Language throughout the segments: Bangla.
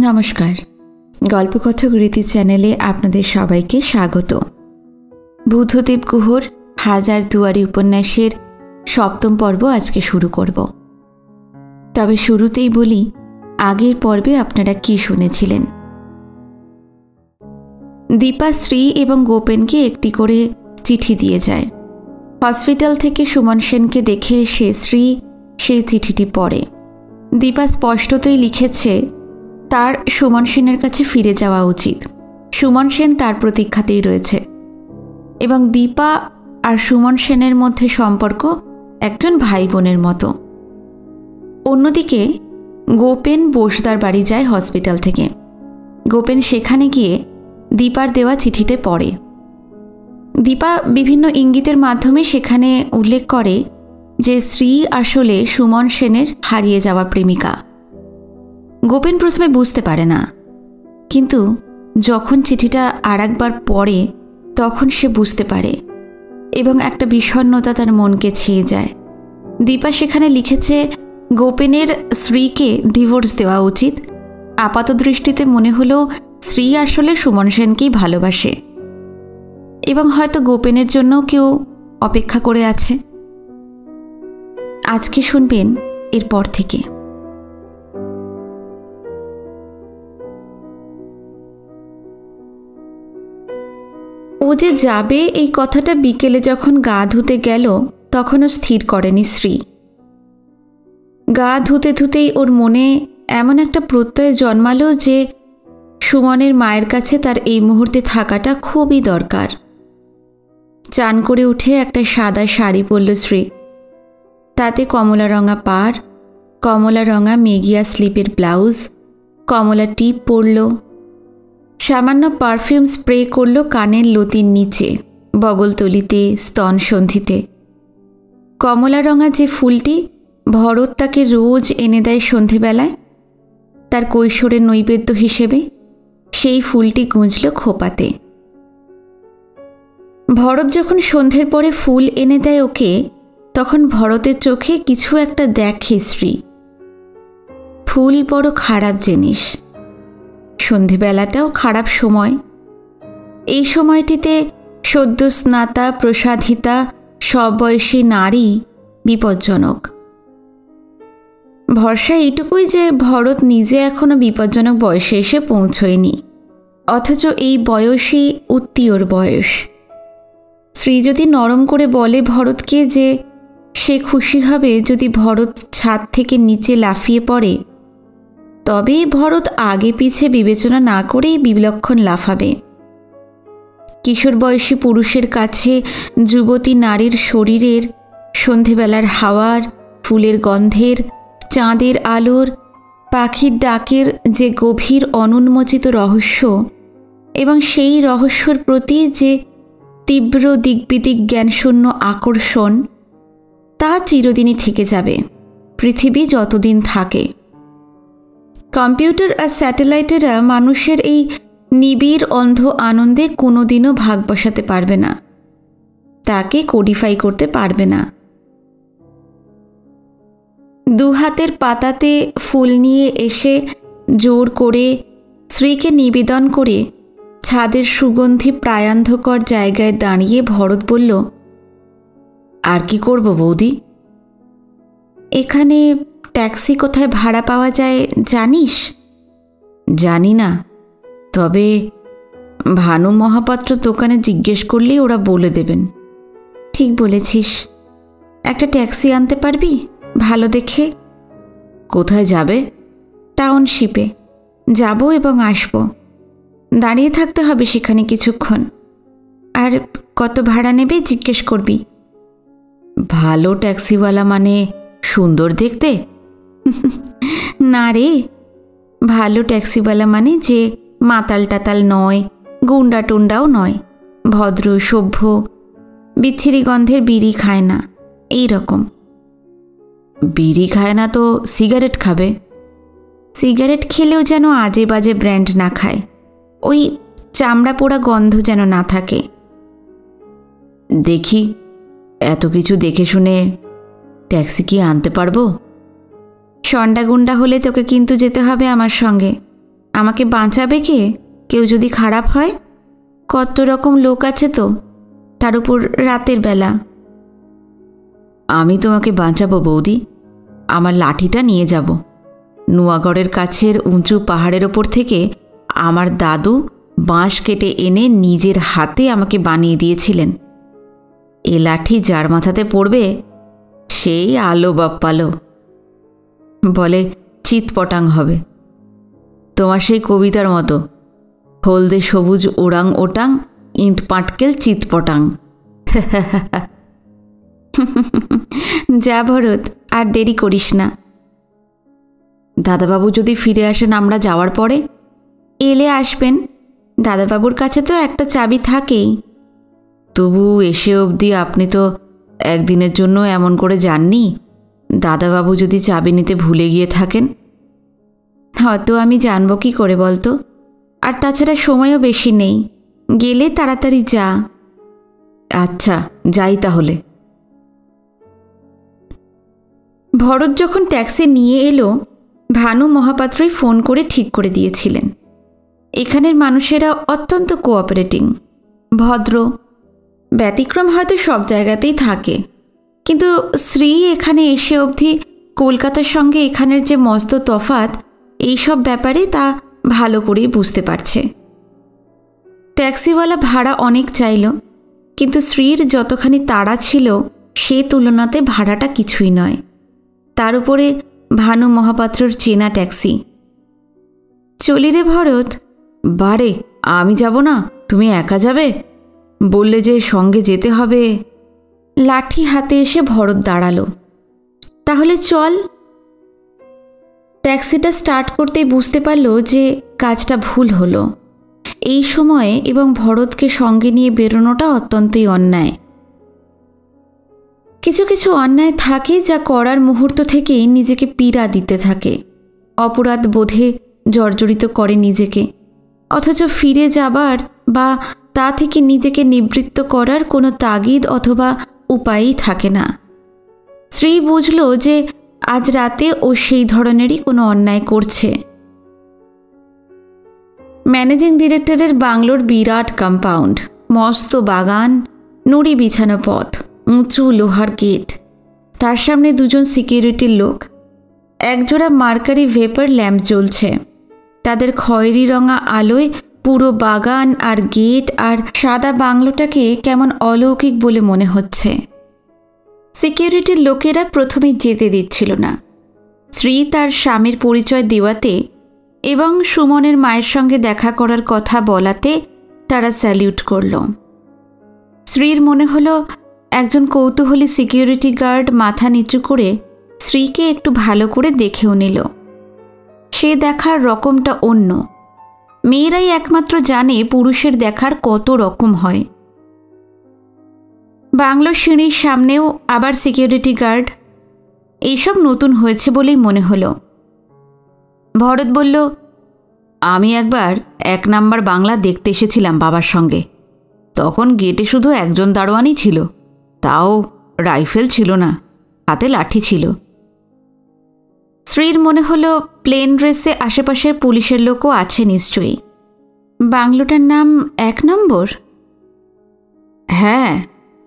নমস্কার, গল্পকথক রীতি চ্যানেলে আপনাদের সবাইকে স্বাগত। বুদ্ধদেব গুহর হাজার দুয়ারি উপন্যাসের ৭ম পর্ব আজকে শুরু করব। তবে শুরুতেই বলি, আগের পর্বে আপনারা কি শুনেছিলেন। দীপা শ্রী এবং গোপেনকে একটি করে চিঠি দিয়ে যায়। হসপিটাল থেকে সুমন সেনকে দেখে এসে শ্রী সেই চিঠিটি পড়ে। দীপা স্পষ্টতই লিখেছে তার সুমন সেনের কাছে ফিরে যাওয়া উচিত। সুমন সেন তার প্রতীক্ষাতেই রয়েছে এবং দীপা আর সুমন সেনের মধ্যে সম্পর্ক একজন ভাই বোনের মতো। অন্যদিকে গোপেন বোসদার বাড়ি যায় হসপিটাল থেকে। গোপেন সেখানে গিয়ে দীপার দেওয়া চিঠিতে পড়ে। দীপা বিভিন্ন ইঙ্গিতের মাধ্যমে সেখানে উল্লেখ করে যে শ্রী আসলে সুমন সেনের হারিয়ে যাওয়া প্রেমিকা। গোপেন প্রথমে বুঝতে পারে না, কিন্তু যখন চিঠিটা আরেকবার পড়ে তখন সে বুঝতে পারে এবং একটা বিষণ্ণতা তার মনকে ছেয়ে যায়। দীপা সেখানে লিখেছে গোপেনের শ্রীকে ডিভোর্স দেওয়া উচিত। আপাত দৃষ্টিতে মনে হলো শ্রী আসলে সুমন সেনকেই ভালোবাসে এবং হয়তো গোপেনের জন্য কেউ অপেক্ষা করে আছে। আজকে শুনবেন এরপর থেকে। ও যে যাবে এই কথাটা বিকেলে যখন গা ধুতে গেল তখনও স্থির করেনি শ্রী। গা ধুতে ধুতেই ওর মনে এমন একটা প্রত্যয় জন্মালো যে সুমনের মায়ের কাছে তার এই মুহূর্তে থাকাটা খুবই দরকার। চান করে উঠে একটা সাদা শাড়ি পরল শ্রী। তাতে কমলা রঙা পাড়, কমলা রঙা মেগিয়া স্লিপের ব্লাউজ, কমলা টিপ পরল, সামান্য পারফিউম স্প্রে করল কানের লতির নিচে, বগলতলিতে, স্তনসন্ধিতে। কমলা রঙা যে ফুলটি ভরত তাকে রোজ এনে দেয় সন্ধেবেলায় তার কৈশোরের নৈবেদ্য হিসেবে, সেই ফুলটি গুঁজল খোপাতে। ভরত যখন সন্ধ্যের পরে ফুল এনে দেয় ওকে, তখন ভরতের চোখে কিছু একটা দেখে শ্রী। ফুল বড় খারাপ জিনিস। সন্ধেবেলাটাও খারাপ সময়। এই সময়টিতে সদ্য স্নাতা প্রসাধিতা সববয়সী নারী বিপজ্জনক। ভরসা এইটুকুই যে ভরত নিজে এখনো বিপজ্জনক বয়সে এসে পৌঁছয়নি, অথচ এই বয়সই উত্তীয়র বয়স। শ্রী যদি নরম করে বলে ভরতকে যে সে খুশি হবে যদি ভরত ছাদ থেকে নিচে লাফিয়ে পড়ে, তবে ভরত আগে পিছে বিবেচনা না করেই বিলক্ষণ লাফাবে। কিশোর বয়সী পুরুষের কাছে যুবতী নারীর শরীরের, সন্ধেবেলার হাওয়ার, ফুলের গন্ধের, চাঁদের আলোর, পাখির ডাকের যে গভীর অনুন্মোচিত রহস্য এবং সেই রহস্যর প্রতি যে তীব্র দিগ্বিদিক জ্ঞানশূন্য আকর্ষণ, তা চিরদিনই থেকে যাবে, পৃথিবী যতদিন থাকে। কম্পিউটার আর স্যাটেলাইটেরা মানুষের এই নিবিড় অন্ধ আনন্দে কোনোদিনও ভাগ বসাতে পারবে না, তাকে কোডিফাই করতে পারবে না। দুহাতের পাতাতে ফুল নিয়ে এসে জোর করে শ্রীকে নিবেদন করে ছাদের সুগন্ধি প্রায়ান্ধকর জায়গায় দাঁড়িয়ে ভরত বলল, আর কি করব বৌদি? এখানে ট্যাক্সি কোথায় ভাড়া পাওয়া যায় জানিস? জানি না, তবে ভানু মহাপাত্র দোকানে জিজ্ঞেস করলেই ওরা বলে দেবেন। ঠিক বলেছিস, একটা ট্যাক্সি আনতে পারবি ভালো দেখে? কোথায় যাবে? টাউনশিপে যাব এবং আসব। দাঁড়িয়ে থাকতে হবে সেখানে কিছুক্ষণ। আর কত ভাড়া নেবে জিজ্ঞেস করবি। ভালো ট্যাক্সিওয়ালা মানে সুন্দর দেখতে? না রে, ভালো ট্যাক্সিওয়ালা মানে যে মাতাল টাতাল নয়, গুন্ডা টুন্ডাও নয়, ভদ্র সভ্য, বিচ্ছিরি গন্ধের বিড়ি খায় না, এই রকম। বিড়ি খায় না তো সিগারেট খাবে? সিগারেট খেলেও যেন আজে বাজে ব্র্যান্ড না খায়, ওই চামড়া পোড়া গন্ধ যেন না থাকে। দেখি, এত কিছু দেখে শুনে ট্যাক্সি কি আনতে পারবো? সন্ডা গুন্ডা হলে তোকে কিন্তু যেতে হবে আমার সঙ্গে। আমাকে বাঁচাবে কে? কেউ যদি খারাপ হয়? কত রকম লোক আছে তো, তার উপর রাতের বেলা। আমি তোমাকে বাঁচাবো বৌদি। আমার লাঠিটা নিয়ে যাব। নুয়াগড়ের কাছের উঁচু পাহাড়ের ওপর থেকে আমার দাদু বাঁশ কেটে এনে নিজের হাতে আমাকে বানিয়ে দিয়েছিলেন। এ লাঠি যার মাথাতে পড়বে সেই আলো বাপ্পালো, বলে চিৎপটাং হবে। তোমার সেই কবিতার মতো, হলদে সবুজ ওরাং ওটাং ইঁট পাটকেল চিৎপটাং। যা ভরত, আর দেরি করিস না। দাদাবাবু যদি ফিরে আসেন আমরা যাওয়ার পরে? এলে আসবেন, দাদাবাবুর কাছে তো একটা চাবি থাকেই। তবু এসে অবধি আপনি তো একদিনের জন্য এমন করে যাননি। দাদাবাবু যদি চাবি নিতে ভুলে গিয়ে থাকেন? হয়তো আমি জানবো কি করে বলতো? আর তাছাড়া সময়ও বেশি নেই, গেলে তাড়াতাড়ি যা। আচ্ছা, যাই তাহলে। ভরত যখন ট্যাক্সি নিয়ে এলো, ভানু মহাপাত্রই ফোন করে ঠিক করে দিয়েছিলেন। এখানের মানুষেরা অত্যন্ত কোঅপারেটিং, ভদ্র। ব্যতিক্রম হয়তো সব জায়গাতেই থাকে, কিন্তু শ্রী এখানে এসে অবধি কলকাতার সঙ্গে এখানের যে মস্ত তফাৎ, এইসব ব্যাপারে তা ভালো করেই বুঝতে পারছে। ট্যাক্সিওয়ালা ভাড়া অনেক চাইল, কিন্তু শ্রীর যতখানি তাড়া ছিল সে তুলনাতে ভাড়াটা কিছুই নয়। তার উপরে ভানু মহাপাত্রর চেনা ট্যাক্সি। চলি রে ভরত। বারে, আমি যাব না, তুমি একা যাবে? বললে যে সঙ্গে যেতে হবে। লাঠি হাতে এসে ভরত দাঁড়ালো। তাহলে চল। ট্যাক্সিটা স্টার্ট করতেই বুঝতে পারল যে কাজটা ভুল হলো। এই সময়ে এবং ভরতকে সঙ্গে নিয়ে বেরোনোটা অত্যন্তই অন্যায়। কিছু কিছু অন্যায় থাকে যা করার মুহূর্ত থেকেই নিজেকে পীড়া দিতে থাকে, অপরাধ বোধে জর্জরিত করে নিজেকে, অথচ ফিরে যাবার বা তা থেকে নিজেকে নিবৃত্ত করার কোনো তাগিদ অথবা উপায়ই থাকে না। শ্রী বুঝল যে আজ রাতে ও সেই ধরনেরই কোনো অন্যায় করছে। ম্যানেজিং ডিরেক্টরের বাংলোর বিরাট কম্পাউন্ড, মস্ত বাগান, নুড়ি বিছানো পথ, উঁচু লোহার গেট, তার সামনে দুজন সিকিউরিটির লোক। একজোড়া মার্কারি ভেপার ল্যাম্প জ্বলছে, তাদের খয়েরি রঙা আলোয় পুরো বাগান আর গেট আর সাদা বাংলোটাকে কেমন অলৌকিক বলে মনে হচ্ছে। সিকিউরিটির লোকেরা প্রথমে যেতে দিচ্ছিল না। শ্রী তার স্বামীর পরিচয় দেওয়াতে এবং সুমনের মায়ের সঙ্গে দেখা করার কথা বলাতে তারা স্যালিউট করল। শ্রীর মনে হলো একজন কৌতূহলী সিকিউরিটি গার্ড মাথা নিচু করে শ্রীকে একটু ভালো করে দেখেও নিল। সে দেখার রকমটা অন্য। মেয়েরাই একমাত্র জানে পুরুষের দেখার কত রকম হয়। বাংলো সিঁড়ির সামনেও আবার সিকিউরিটি গার্ড। এইসব নতুন হয়েছে বলেই মনে হলো। ভরত বলল, আমি একবার 1 নাম্বার বাংলা দেখতে এসেছিলাম বাবার সঙ্গে। তখন গেটে শুধু একজন দারোয়ানই ছিল, তাও রাইফেল ছিল না, হাতে লাঠি ছিল। শ্রীর মনে হলো প্লেন ড্রেসে আশেপাশের পুলিশের লোকও আছে নিশ্চয়ই। বাংলোটার নাম 1 নম্বর? হ্যাঁ,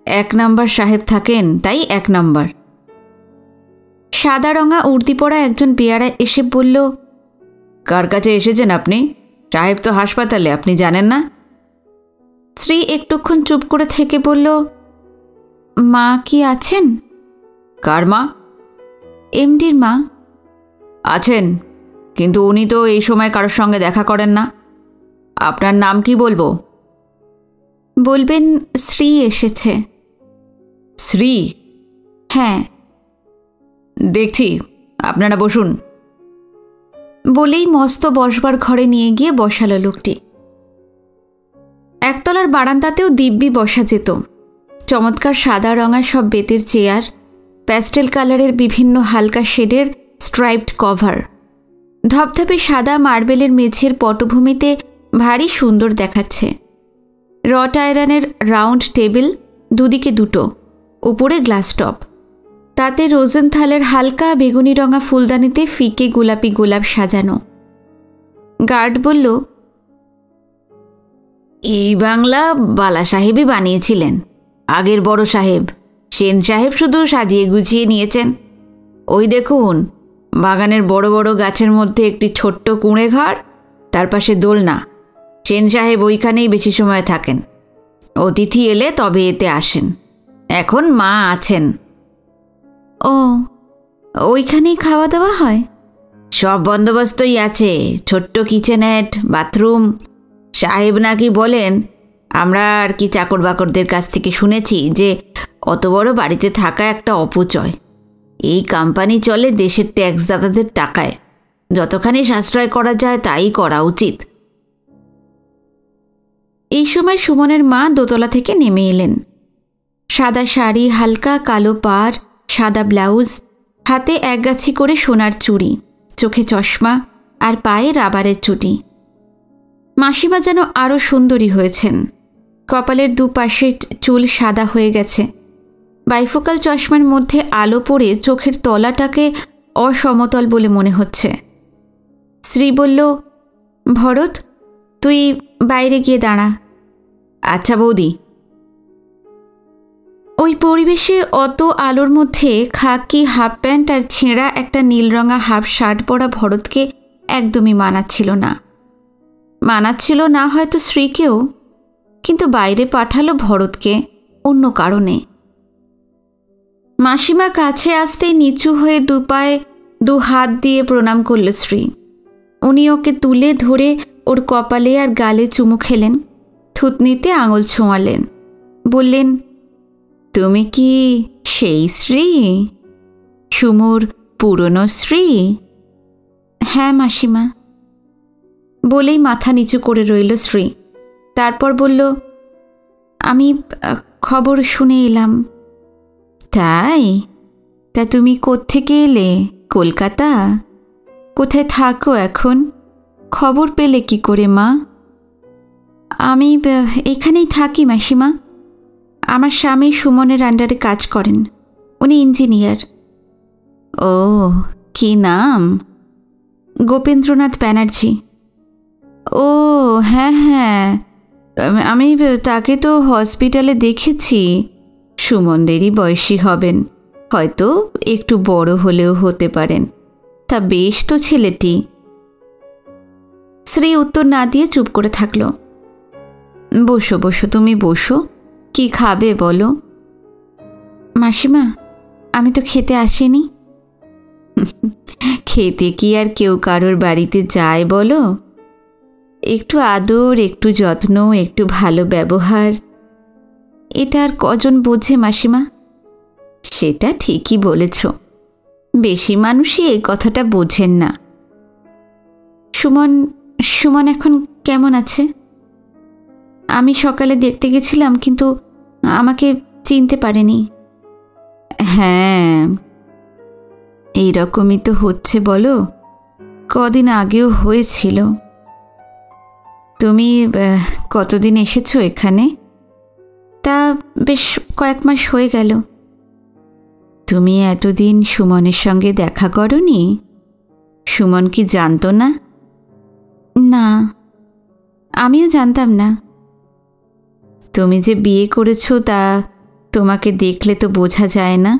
1 নাম্বার সাহেব থাকেন, তাই 1 নাম্বার। সাদা রঙা উর্দি পরা একজন বেয়ারা এসে বলল, কার কাছে এসেছেন আপনি? সাহেব তো হাসপাতালে, আপনি জানেন না? শ্রী একটুক্ষণ চুপ করে থেকে বলল, মা কি আছেন? কার মা? এমডির মা। আছেন, কিন্তু উনি তো এই সময় কারোর সঙ্গে দেখা করেন না। আপনার নাম কি বলবো? বলবেন শ্রী এসেছে। শ্রী? হ্যাঁ। দেখছি, আপনারা বসুন। বলেই মস্ত বসবার ঘরে নিয়ে গিয়ে বসালো লোকটি। একতলার বারান্দাতেও দিব্যি বসা যেত। চমৎকার সাদা রঙা সব বেতের চেয়ার, প্যাস্টেল কালারের বিভিন্ন হালকা শেডের স্ট্রাইপড কভার, ধপধপে সাদা মার্বেলের মেঝের পটভূমিতে ভারী সুন্দর দেখাচ্ছে। রট আয়রনের রাউন্ড টেবিল, দুদিকে দুটো, উপরে গ্লাস টপ, তাতে রোজেনথালের হালকা বেগুনি রঙা ফুলদানিতে ফিকে গোলাপি গোলাপ সাজানো। গার্ড বলল, এই বাংলা বালা সাহেবই বানিয়েছিলেন, আগের বড় সাহেব। সেন সাহেব শুধু সাজিয়ে গুছিয়ে নিয়েছেন। ওই দেখুন, বাগানের বড় বড় গাছের মধ্যে একটি ছোট্ট কুঁড়ে ঘর, তার পাশে দোলনা। সেন সাহেব ওইখানেই বেশি সময় থাকেন। অতিথি এলে তবে এতে আসেন। এখন মা আছেন। ও, ওইখানেই খাওয়া দাওয়া হয়? সব বন্দোবস্তই আছে, ছোট্ট কিচেনেট, বাথরুম। সাহেব নাকি বলেন, আমরা আর কি চাকর বাকরদের কাছ থেকে শুনেছি যে অত বড় বাড়িতে থাকা একটা অপচয়। এই কোম্পানি চলে দেশের ট্যাক্সদাতাদের টাকায়। যতখানি সাশ্রয় করা যায় তাই করা উচিত। এই সময় সুমনের মা দোতলা থেকে নেমে এলেন। সাদা শাড়ি, হালকা কালো পাড়, সাদা ব্লাউজ, হাতে একগাছি করে সোনার চুড়ি, চোখে চশমা আর পায়ে রাবারের চুটি। মাসিমা যেন আরও সুন্দরী হয়েছেন। কপালের দুপাশে চুল সাদা হয়ে গেছে। বাইফোকাল চশমার মধ্যে আলো পড়ে চোখের তলাটাকে অসমতল বলে মনে হচ্ছে। শ্রী বলল, ভরত, তুই বাইরে গিয়ে দাঁড়া। আচ্ছা বৌদি। ওই পরিবেশে অত আলোর মধ্যে খাকি হাফ প্যান্ট আর ছেঁড়া একটা নীলরঙা হাফ শার্ট পরা ভরতকে একদমই মানাচ্ছিল না। মানাচ্ছিল না হয়তো শ্রীকেও, কিন্তু বাইরে পাঠালো ভরতকে অন্য কারণে। মাসিমা কাছে আসতেই নিচু হয়ে দুপায়ে দু হাত দিয়ে প্রণাম করল শ্রী। উনি ওকে তুলে ধরে ওর কপালে আর গালে চুমু খেলেন, থুতনিতে আঙুল ছোঁয়ালেন, বললেন, তুমি কি সেই শ্রী? সুমোর পুরনো শ্রী? হ্যাঁ মাসিমা, বলেই মাথা নিচু করে রইল শ্রী। তারপর বলল, আমি খবর শুনে এলাম। তাই? তা তুমি কোত্থেকে এলে? কলকাতা? কোথায় থাকো এখন? খবর পেলে কি করে মা? আমি এখানেই থাকি মাসিমা। আমার স্বামী সুমনের আন্ডারে কাজ করেন, উনি ইঞ্জিনিয়ার। ও, কি নাম? গোপেন্দ্রনাথ ব্যানার্জি। ও হ্যাঁ হ্যাঁ, আমি তাকে তো হসপিটালে দেখেছি। সুমনদেরই বয়সী হবেন, হয়তো একটু বড় হলেও হতে পারেন। তা বেশ তো ছেলেটি। শ্রী উত্তর না দিয়ে চুপ করে থাকল। বসো বসো, তুমি বসো। কি খাবে বলো? মাসিমা, আমি তো খেতে আসিনি। খেতে কি আর কেউ কারোর বাড়িতে যায় বলো? একটু আদর, একটু যত্ন, একটু ভালো ব্যবহার, এটা আর কজন বোঝে মাসিমা? সেটা ঠিকই বলেছ, বেশি মানুষই এই কথাটা বোঝেন না। সুমন এখন কেমন আছে? আমি সকালে দেখতে গেছিলাম, কিন্তু আমাকে চিনতে পারেনি। হ্যাঁ, এই রকমই তো হচ্ছে বলো, কদিন আগেও হয়েছিল। তুমি কতদিন এসেছো এখানে? তা বেশ কয়েক মাস হয়ে গেল। তুমি এতদিন সুমনের সঙ্গে দেখা করনি? সুমন কি জানতো না? না, আমিও জানতাম না। তুমি যে বিয়ে করেছো তা তোমাকে দেখলে তো বোঝা যায় না।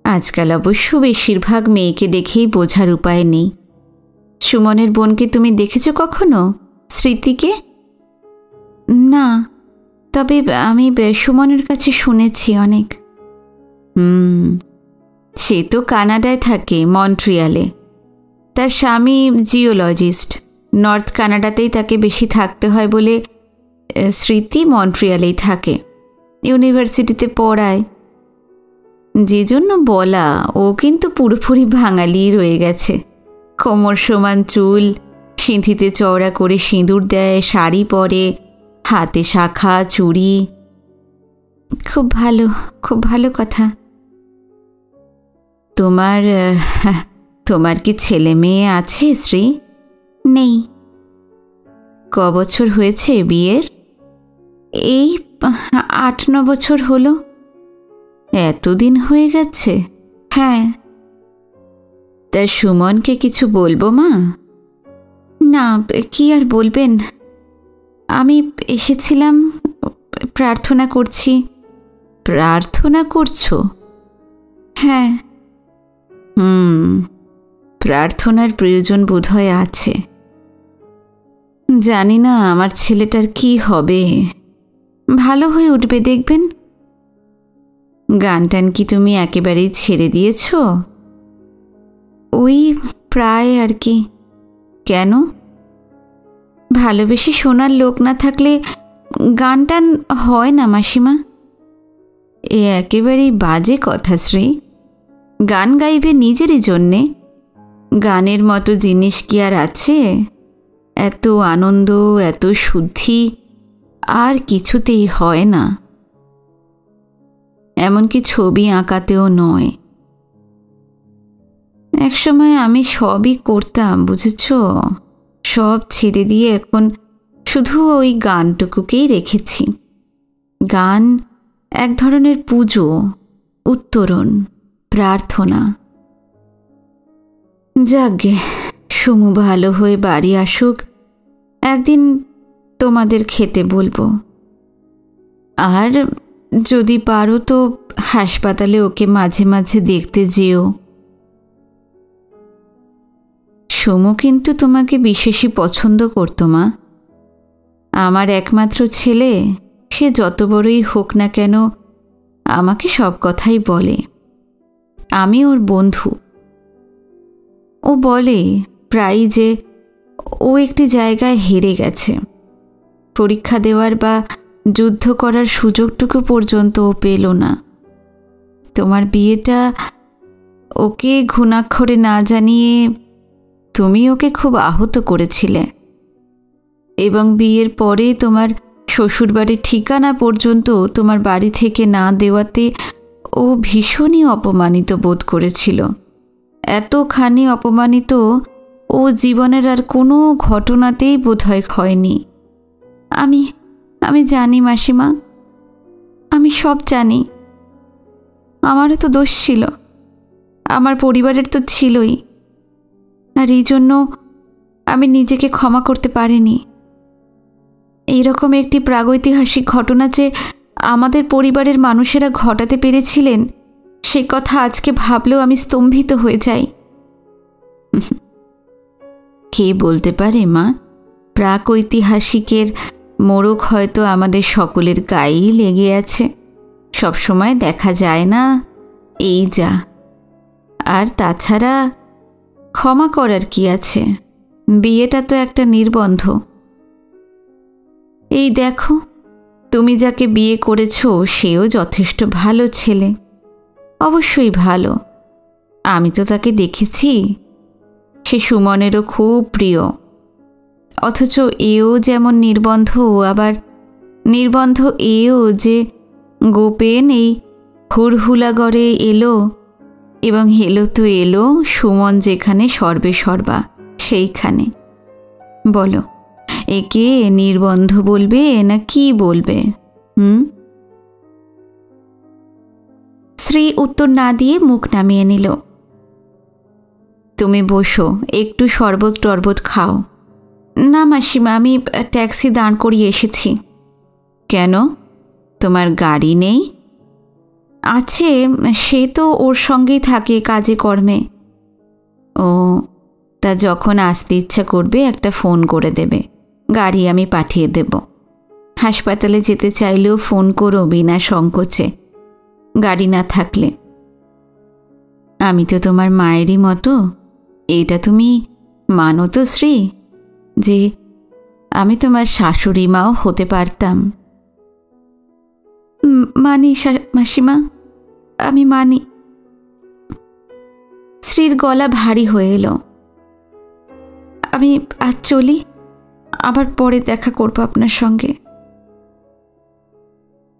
আজকাল অবশ্য বেশিরভাগ মেয়েকে দেখেই বোঝার উপায় নেই। সুমনের বোনকে তুমি দেখেছো কখনো? স্মৃতিকে? না, তবে আমি সুমনের কাছে শুনেছি অনেক। সে তো কানাডায় থাকে, মন্ট্রিয়ালে। তার স্বামী জিওলজিস্ট, নর্থ কানাডাতেই তাকে বেশি থাকতে হয় বলে স্মৃতি মন্ট্রিয়ালেই থাকে, ইউনিভার্সিটিতে পড়ায়। যে জন্য বলা, ও কিন্তু পুরোপুরি বাঙালি রয়ে গেছে। কোমর সমান চুল, সিঁথিতে চওড়া করে সিঁদুর দেয়, শাড়ি পরে, হাতে শাখা চুড়ি। খুব ভালো, খুব ভালো কথা। তোমার কি ছেলে মেয়ে আছে শ্রী? নেই। ক বছর হয়েছে বিয়ের? এই 8-9 বছর হলো। এতদিন হয়ে গেছে? হ্যাঁ। তা সুমনকে কিছু বলবো মা? না, কি আর বলবেন, আমি এসেছিলাম, প্রার্থনা করছি। প্রার্থনা করছো? হ্যাঁ। প্রার্থনার প্রয়োজন বোধহয় আছে। জানি না আমার ছেলেটার কি হবে। ভালো হয়ে উঠবে দেখবেন। গান টান কি তুমি একেবারেই ছেড়ে দিয়েছ? ওই প্রায় আর কি। কেন? ভালোবেসে শোনার লোক না থাকলে গান টান হয় না মাসিমা। এ একেবারেই বাজে কথা শ্রী। গান গাইবে নিজেরই জন্যে। গানের মতো জিনিস কি আর আছে? এত আনন্দ, এত শুদ্ধি আর কিছুতেই হয় না। এমনকি ছবি আঁকাতেও নয়। একসময় আমি সবই করতাম, বুঝেছ? সব ছেড়ে দিয়ে এখন শুধু ওই গানটুকুকেই রেখেছি। গান এক ধরনের পুজো, উত্তরণ, প্রার্থনা। যাকগে, সুমু ভালো হয়ে বাড়ি আসুক, একদিন তোমাদের খেতে বলবো। আর যদি পারো তো হাসপাতালে ওকে মাঝে মাঝে দেখতে যেও। সুমু কিন্তু তোমাকে বিশেষই পছন্দ করতো মা। আমার একমাত্র ছেলে, সে যত বড়ই হোক না কেন আমাকে সব কথাই বলে। আমি ওর বন্ধু। ও বলে প্রায়ই যে ও একটি জায়গায় হেরে গেছে। পরীক্ষা দেওয়ার বা যুদ্ধ করার সুযোগটুকু পর্যন্ত ও পেল না। তোমার বিয়েটা ওকে ঘুণাক্ষরে না জানিয়ে তুমি ওকে খুব আহত করেছিলে, এবং বিয়ের পরে তোমার শ্বশুরবাড়ির ঠিকানা পর্যন্ত তোমার বাড়ি থেকে না দেওয়াতে ও ভীষণই অপমানিত বোধ করেছিল। এতখানি অপমানিত ও জীবনের আর কোনো ঘটনাতেই বোধহয় হয়নি। আমি জানি মাসিমা, আমি সব জানি। আমারও তো দোষ ছিল, আমার পরিবারের তো ছিলই। আর এই জন্য আমি নিজেকে ক্ষমা করতে পারিনি। এইরকম একটি প্রাগৈতিহাসিক ঘটনা যে আমাদের পরিবারের মানুষেরা ঘটাতে পেরেছিলেন, সে কথা আজকে ভাবলেও আমি স্তম্ভিত হয়ে যাই। কে বলতে পারে মা, প্রাগৈতিহাসিকের মোড়ক হয়তো আমাদের সকলের গায়েই লেগে আছে। সবসময় দেখা যায় না, এই যা। আর তাছাড়া ক্ষমা করার কি আছে? বিয়েটা তো একটা নির্বন্ধ। এই দেখো, তুমি যাকে বিয়ে করেছ সেও যথেষ্ট ভালো ছেলে, অবশ্যই ভালো। আমি তো তাকে দেখেছি, সে সুমনেরও খুব প্রিয়। অথচ এও যেমন নির্বন্ধ, আবার নির্বন্ধ এও যে গোপেন এই হুড়হুলাগড়ে এলো, এবং এলো তো এলো সুমন যেখানে সর্বে সর্বা সেইখানে। বলো, একে নির্বন্ধ বলবে না কি বলবে? শ্রী উত্তর না দিয়ে মুখ নামিয়ে নিল। তুমি বসো, একটু শরবত টরবত খাও। না মাসিমা, আমি ট্যাক্সি দাঁড় করিয়ে এসেছি। কেন, তোমার গাড়ি নেই? আছে, সে তো ওর সঙ্গেই থাকে কাজে কর্মে। ও, তা যখন আসতে ইচ্ছা করবে একটা ফোন করে দেবে, গাড়ি আমি পাঠিয়ে দেব। হাসপাতালে যেতে চাইলেও ফোন করো বিনা সংকোচে, গাড়ি না থাকলে। আমি তো তোমার মায়েরই মতো, এইটা তুমি মানো তো শ্রী, যে আমি তোমার শাশুড়ি মাও হতে পারতাম? মানি মাসিমা, আমি মানি। শ্রীর গলা ভারী হয়ে এলো। আমি আজ চলি, আবার পরে দেখা করব আপনার সঙ্গে।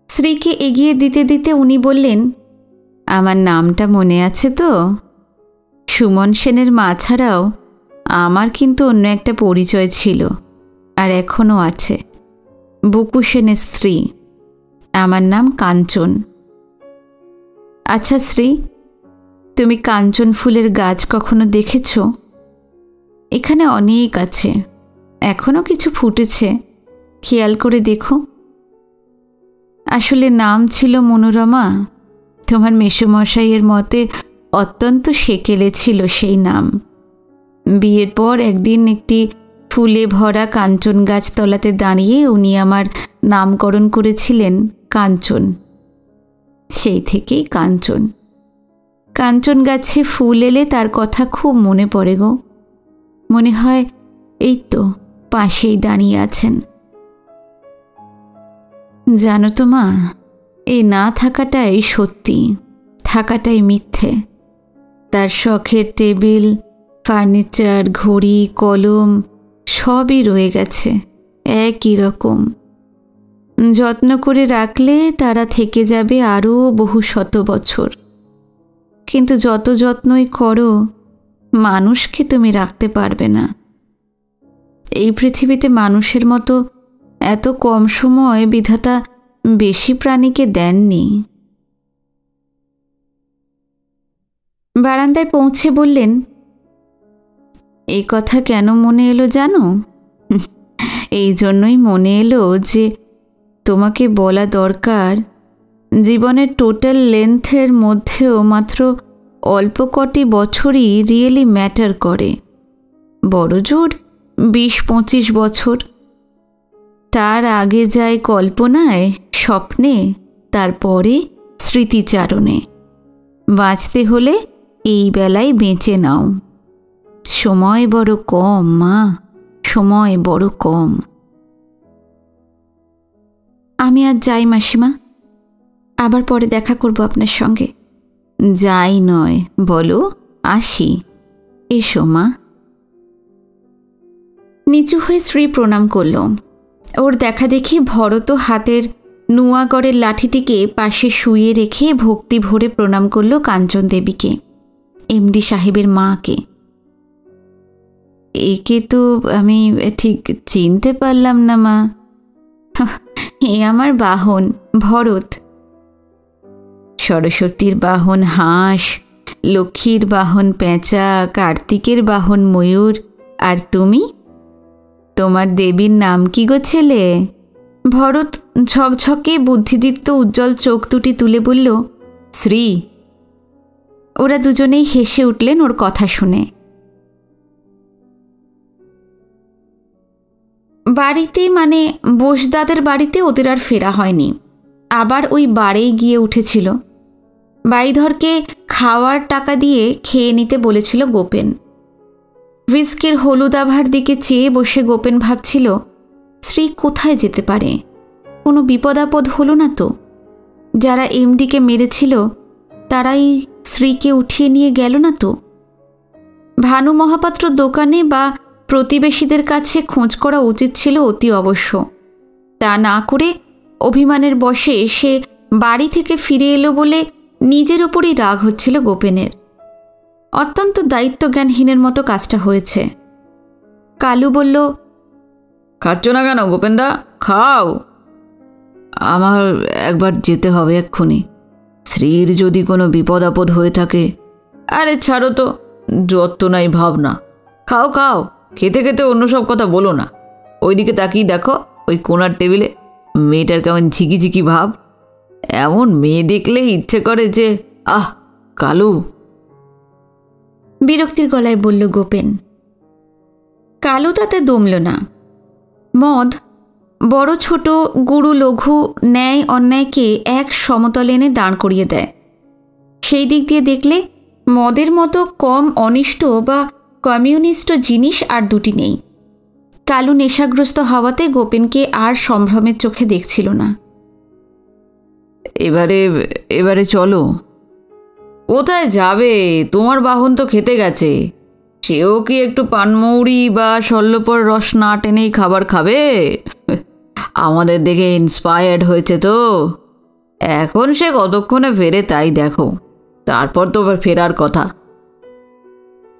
শ্রীকে এগিয়ে দিতে দিতে উনি বললেন, আমার নামটা মনে আছে তো? সুমন সেনের মা ছাড়াও আমার কিন্তু অন্য একটা পরিচয় ছিল, আর এখনও আছে। বুকু সেনের স্ত্রী। আমার নাম কাঞ্চন। আচ্ছা শ্রী, তুমি কাঞ্চন ফুলের গাছ কখনো দেখেছ? এখানে অনেক আছে, এখনো কিছু ফুটেছে, খেয়াল করে দেখো। আসলে নাম ছিল মনোরমা। তোমার মেসোমশাইয়ের মতে অত্যন্ত সেকেলে ছিল সেই নাম। বিয়ের পর একদিন একটি ফুলে ভরা কাঞ্চন গাছতলাতে দাঁড়িয়ে উনি আমার নামকরণ করেছিলেন কাঞ্চন। সেই থেকেই কাঞ্চন। কাঞ্চন গাছে ফুল এলে তার কথা খুব মনে পড়ে গো। মনে হয় এই তো পাশেই দাঁড়িয়ে আছেন। জানো তো মা, এই না থাকাটাই সত্যি, থাকাটাই মিথ্যে। তার শখের টেবিল, ফার্নিচার, ঘড়ি, কলম সবই রয়ে গেছে একই রকম। যত্ন করে রাখলে তারা থেকে যাবে আরও বহু শত বছর। কিন্তু যত যত্নই করো, মানুষকে তুমি রাখতে পারবে না। এই পৃথিবীতে মানুষের মতো এত কম সময় বিধাতা বেশি প্রাণীকে দেননি। বারান্দায় পৌঁছে বললেন, এই কথা কেন মনে এলো জানো? এই জন্যই মনে এলো যে তোমাকে বলা দরকার, জীবনের টোটাল লেন্থের মধ্যেও মাত্র অল্প কটি বছরই রিয়েলি ম্যাটার করে। বড় জোর 20-25 বছর। তার আগে যায় কল্পনায়, স্বপ্নে, তারপরে স্মৃতিচারণে। বাঁচতে হলে এই বেলায় বেঁচে নাও। সময় বড় কম মা, সময় বড় কম। আমি আজ যাই মাসিমা, আবার পরে দেখা করব আপনার সঙ্গে। যাই নয়, বলো আসি। এসো মা। নিচু হয়ে শ্রী প্রণাম করল। ওর দেখা দেখি ভরত হাতের নুয়াগড়ের লাঠিটিকে পাশে শুইয়ে রেখে ভক্তি ভরে প্রণাম করল কাঞ্চন দেবীকে, এমডি সাহেবের মাকে। একে তো আমি ঠিক চিনতে পারলাম না মা। এ আমার বাহন ভরত। সরস্বতীর বাহন হাঁস, লক্ষ্মীর বাহন পেঁচা, কার্তিকের বাহন ময়ূর, আর তুমি? তোমার দেবীর নাম কি গো ছেলে? ভরত ঝকঝকে বুদ্ধিদীপ্ত উজ্জ্বল চোখ দুটি তুলে বলল, শ্রী। ওরা দুজনেই হেসে উঠলেন ওর কথা শুনে। বাড়িতে মানে বোসদাদের বাড়িতে ওদের আর ফেরা হয়নি। আবার ওই বাড়েই গিয়ে উঠেছিল। বাইধরকে খাওয়ার টাকা দিয়ে খেয়ে নিতে বলেছিল গোপেন। হুইস্কির হলুদ আভার দিকে চেয়ে বসে গোপেন ভাবছিল, শ্রী কোথায় যেতে পারে? কোনো বিপদ আপদ হলো না তো? যারা এমডিকে মেরেছিল তারাই শ্রীকে উঠিয়ে নিয়ে গেল না তো? ভানু মহাপাত্র দোকানে বা প্রতিবেশীদের কাছে খোঁজ করা উচিত ছিল অতি অবশ্য। তা না করে অভিমানের বশে সে বাড়ি থেকে ফিরে এলো বলে নিজের ওপরই রাগ হচ্ছিল গোপেনের। অত্যন্ত দায়িত্বজ্ঞানহীনের মতো কাজটা হয়েছে। কালু বলল, খাচ্ছ না কেন গোপেনদা? খাও। আমার একবার যেতে হবে এক্ষুনি। শ্রীর যদি কোনো বিপদ আপদ হয়ে থাকে। আরে ছাড়ো তো, যত নাই ভাবনা। খাও খাও, খেতে খেতে অন্য সব কথা বলো না। ওইদিকে তাকিয়ে দেখো, ওই কোনার টেবিলে মেয়েটার কেমন ঝিকিঝিকি ভাব। এমন মেয়ে দেখলেই ইচ্ছে করে যে আহ কালু। বিরক্তির গলায় বলল গোপেন। কালু তাতে দমল না। মদ বড় ছোট, গুরু লঘু, ন্যায় অন্যায়কে এক সমতলে এনে দাঁড় করিয়ে দেয়। সেই দিক দিয়ে দেখলে মদের মতো কম অনিষ্ট বা কমিউনিস্ট জিনিস আর দুটি নেই। কালু নেশাগ্রস্ত হওয়াতে গোপেনকে আর সম্ভ্রমের চোখে দেখছিল না। এবারে চলো। কোথায় যাবে? তোমার বাহন তো খেতে গেছে। সেও কি একটু পানমৌরি বা শল্যপর রস না টেনেই খাবার খাবে? আমাদের দেখে ইন্সপায়ার্ড হয়েছে তো। এখন সে কতক্ষণে ফেরে তাই দেখো, তারপর তো ফেরার কথা।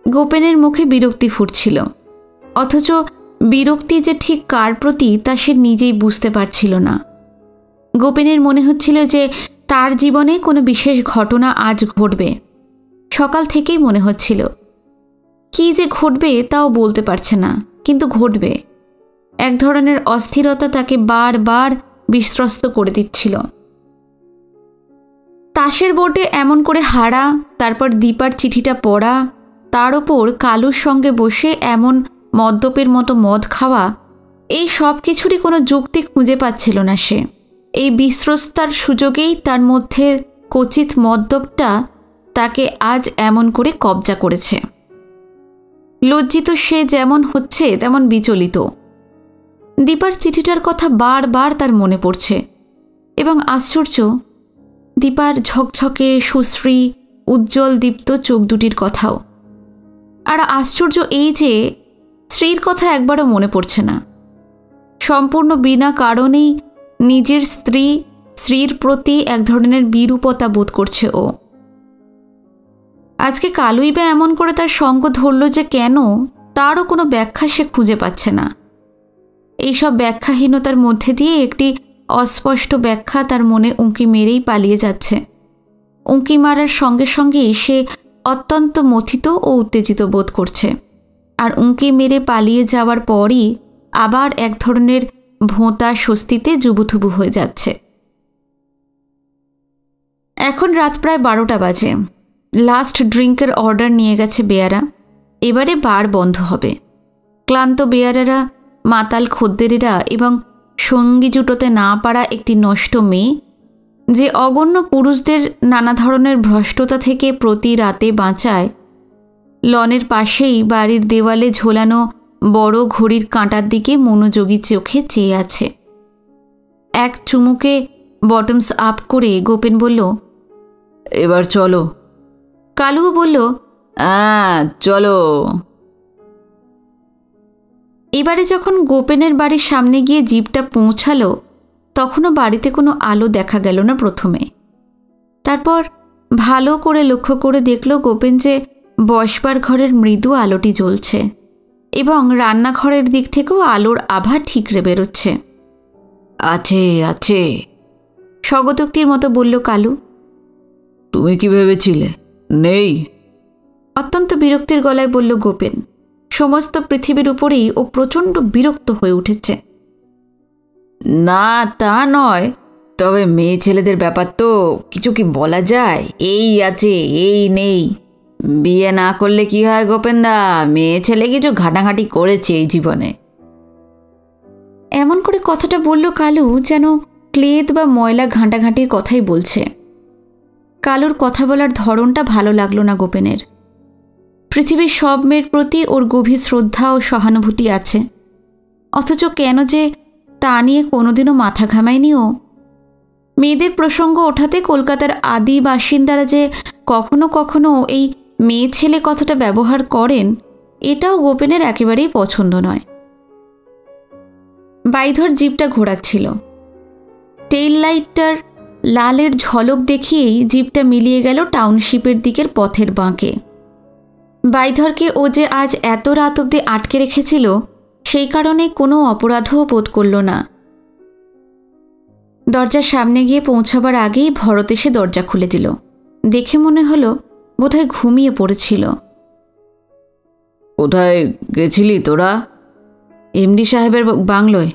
গোপেনের মুখে বিরক্তি ফুটছিল, অথচ বিরক্তি যে ঠিক কার প্রতি তা সে নিজেই বুঝতে পারছিল না। গোপেনের মনে হচ্ছিল যে তার জীবনে কোনো বিশেষ ঘটনা আজ ঘটবে। সকাল থেকেই মনে হচ্ছিল, কি যে ঘটবে তাও বলতে পারছে না, কিন্তু ঘটবে। এক ধরনের অস্থিরতা তাকে বারবার বিস্ত্রস্ত করে দিচ্ছিল। তাসের বোর্ডে এমন করে হারা, তারপর দীপার চিঠিটা পড়া, তার ওপর কালুর সঙ্গে বসে এমন মদ্যপের মতো মদ খাওয়া, এই সব কিছুরই কোনো যুক্তি খুঁজে পাচ্ছিল না সে। এই বিস্ত্রস্তার সুযোগেই তার মধ্যে কচিত মদ্যপটা তাকে আজ এমন করে কবজা করেছে। লজ্জিত সে যেমন হচ্ছে তেমন বিচলিত। দীপার চিঠিটার কথা বারবার তার মনে পড়ছে এবং আশ্চর্য দীপার ঝকঝকে সুশ্রী উজ্জ্বল দীপ্ত চোখ দুটির কথাও। আর আশ্চর্য এই যে স্ত্রীর কথা একবারও মনে পড়ছে না। সম্পূর্ণ বিনা কারণেই নিজের স্ত্রীর প্রতি এক ধরনের বিরূপতা বোধ করছে ও। আজকে কালুই বা এমন করে তার সঙ্গ ধরল যে কেন, তারও কোনো ব্যাখ্যা সে খুঁজে পাচ্ছে না। এইসব ব্যাখ্যাহীনতার মধ্যে দিয়ে একটি অস্পষ্ট ব্যাখ্যা তার মনে উঁকি মেরেই পালিয়ে যাচ্ছে। উঁকি মারার সঙ্গে সঙ্গেই সে অত্যন্ত মথিত ও উত্তেজিত বোধ করছে। আর উঁকি মেরে পালিয়ে যাওয়ার পরই আবার এক ধরনের ভোঁতা স্বস্তিতে জুবুথুবু হয়ে যাচ্ছে। এখন রাত প্রায় 12টা বাজে। লাস্ট ড্রিঙ্কের অর্ডার নিয়ে গেছে বেয়ারা। এবারে বার বন্ধ হবে। ক্লান্ত বেয়ারারা, মাতাল খদ্দেরেরা এবং সঙ্গী জুটোতে না পারা একটি নষ্ট মেয়ে, যে অগণ্য পুরুষদের নানা ধরনের ভ্রষ্টতা থেকে প্রতি রাতে বাঁচায়, লনের পাশেই বাড়ির দেওয়ালে ঝোলানো বড় ঘড়ির কাঁটার দিকে মনোযোগী চোখে চেয়ে আছে। এক চুমুকে বটমস আপ করে গোপেন বলল, এবার চলো। কালুও বলল, হ্যাঁ চলো। এবারে যখন গোপেনের বাড়ির সামনে গিয়ে জিপটা পৌঁছালো, তখনও বাড়িতে কোনো আলো দেখা গেল না প্রথমে। তারপর ভালো করে লক্ষ্য করে দেখল গোপেন যে বসবার ঘরের মৃদু আলোটি জ্বলছে এবং রান্নাঘরের দিক থেকেও আলোর আভা ঠিকরে বেরোচ্ছে। আছে আছে, স্বগতোক্তির মতো বলল কালু। তুমি কি ভেবেছিলে নেই? অত্যন্ত বিরক্তির গলায় বলল গোপেন। সমস্ত পৃথিবীর উপরেই ও প্রচণ্ড বিরক্ত হয়ে উঠেছে। না তা নয়, তবে মেয়ে ছেলেদের ব্যাপার তো কিছু কি বলা যায়? এই আছে এই নেই। বিয়ে না করলে কি হয় গোপেনদা, মেয়ে ছেলে কিছু ঘাটাঘাটি করেছে এই জীবনে। এমন করে কথাটা বলল কালু যেন ক্লেদ বা ময়লা ঘাঁটাঘাঁটির কথাই বলছে। কালুর কথা বলার ধরনটা ভালো লাগলো না গোপেনের। পৃথিবীর সব মেয়ের প্রতি ওর গভীর শ্রদ্ধা ও সহানুভূতি আছে, অথচ কেন যে তা নিয়ে কোনোদিনও মাথা ঘামায়নি ও। মেয়েদের প্রসঙ্গ ওঠাতে কলকাতার আদি বাসিন্দারা যে কখনো কখনো এই মেয়ে ছেলে কথাটা ব্যবহার করেন, এটাও গোপেনের একেবারেই পছন্দ নয়। বাইধর জিপটা ঘোরাচ্ছিল। টেইল লাইটটার লালের ঝলক দেখিয়েই জিপটা মিলিয়ে গেল টাউনশিপের দিকের পথের বাঁকে। বাইধরকে ও যে আজ এত রাত অবধি আটকে রেখেছিল, সেই কারণে কোনো অপরাধও বোধ করল না। দরজার সামনে গিয়ে পৌঁছাবার আগেই ভরত এসে দরজা খুলে দিল। দেখে মনে হলো বোধহয় ঘুমিয়ে পড়েছিল। কোথায় গেছিলি তোরা? এমডি সাহেবের বাংলোয়।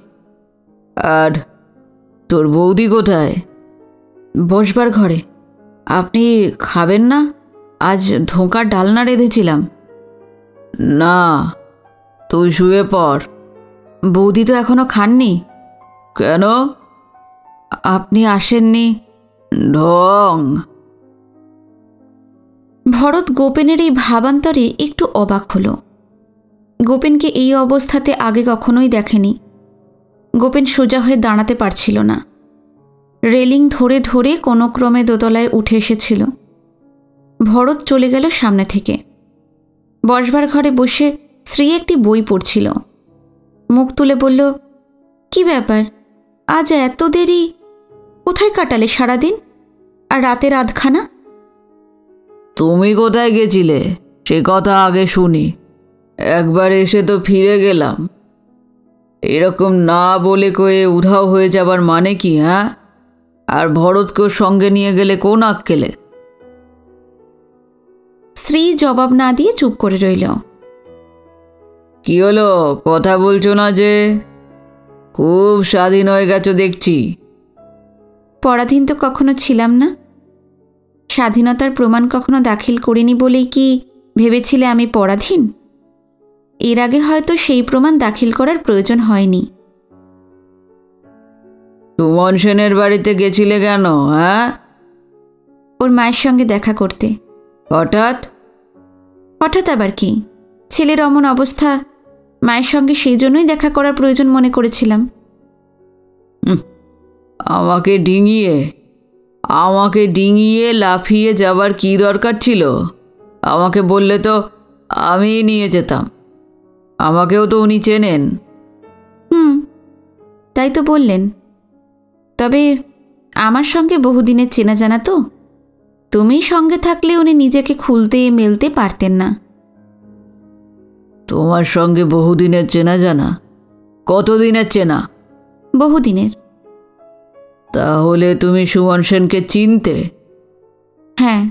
আর তোর বৌদি কোথায়? বসবার ঘরে। আপনি খাবেন না? আজ ধোঁকার ডালনা রেঁধেছিলাম। না, তুই শুয়ে পড়। বৌদি তো এখনো খাননি। কেন? আপনি আসেননি। ঢং। ভরত গোপেনের এই ভাবান্তরে একটু অবাক হল। গোপেনকে এই অবস্থাতে আগে কখনোই দেখেনি। গোপেন সোজা হয়ে দাঁড়াতে পারছিল না। রেলিং ধরে ধরে কোনো ক্রমে দোতলায় উঠে এসেছিল। ভরত চলে গেল সামনে থেকে। বসবার ঘরে বসে শ্রী একটি বই পড়ছিল। মুখ তুলে বলল, কি ব্যাপার, আজ এত দেরি? কোথায় কাটালে সারাদিন আর রাতের আধখানা? তুমি কোথায় গেছিলে সে কথা আগে শুনি। একবার এসে তো ফিরে গেলাম। এরকম না বলে কয়ে উধাও হয়ে যাবার মানে কি? হ্যাঁ, আর ভরতকেও সঙ্গে নিয়ে গেলে কোন আক্কেলে? শ্রী জবাব না দিয়ে চুপ করে রইল। কি হলো, কথা বলছো না যে? খুব স্বাধীন হয়ে গেছো দেখছি। পরাধীন তো কখনো ছিলাম না। স্বাধীনতার প্রমাণ কখনো দাখিল করিনি বলেই কি ভেবেছিলে আমি পরাধীন? এর আগে হয়তো সেই প্রমাণ দাখিল করার প্রয়োজন হয়নি। সুমন সেনের বাড়িতে গেছিলে কেন? হ্যাঁ, ওর মায়ের সঙ্গে দেখা করতে। হঠাৎ? হঠাৎ আবার কি, ছেলের অমন অবস্থা, মায়ের সঙ্গে সেই জন্যই দেখা করার প্রয়োজন মনে করেছিলাম। আমাকে ডিঙিয়ে লাফিয়ে যাবার কি দরকার ছিল? আমাকে বললে তো আমি নিয়ে যেতাম। আমাকেও তো উনি চেনেন। তাই তো বললেন। তবে আমার সঙ্গে বহুদিনের চেনা জানা তো, তুমি সঙ্গে থাকলে উনি নিজেকে খুলতে মেলতে পারতেন না। তোমার সঙ্গে বহুদিনের চেনা জানা? কতদিনের চেনা? বহুদিনের। তাহলে তুমি সুমন সেনকে চিনতে? হ্যাঁ।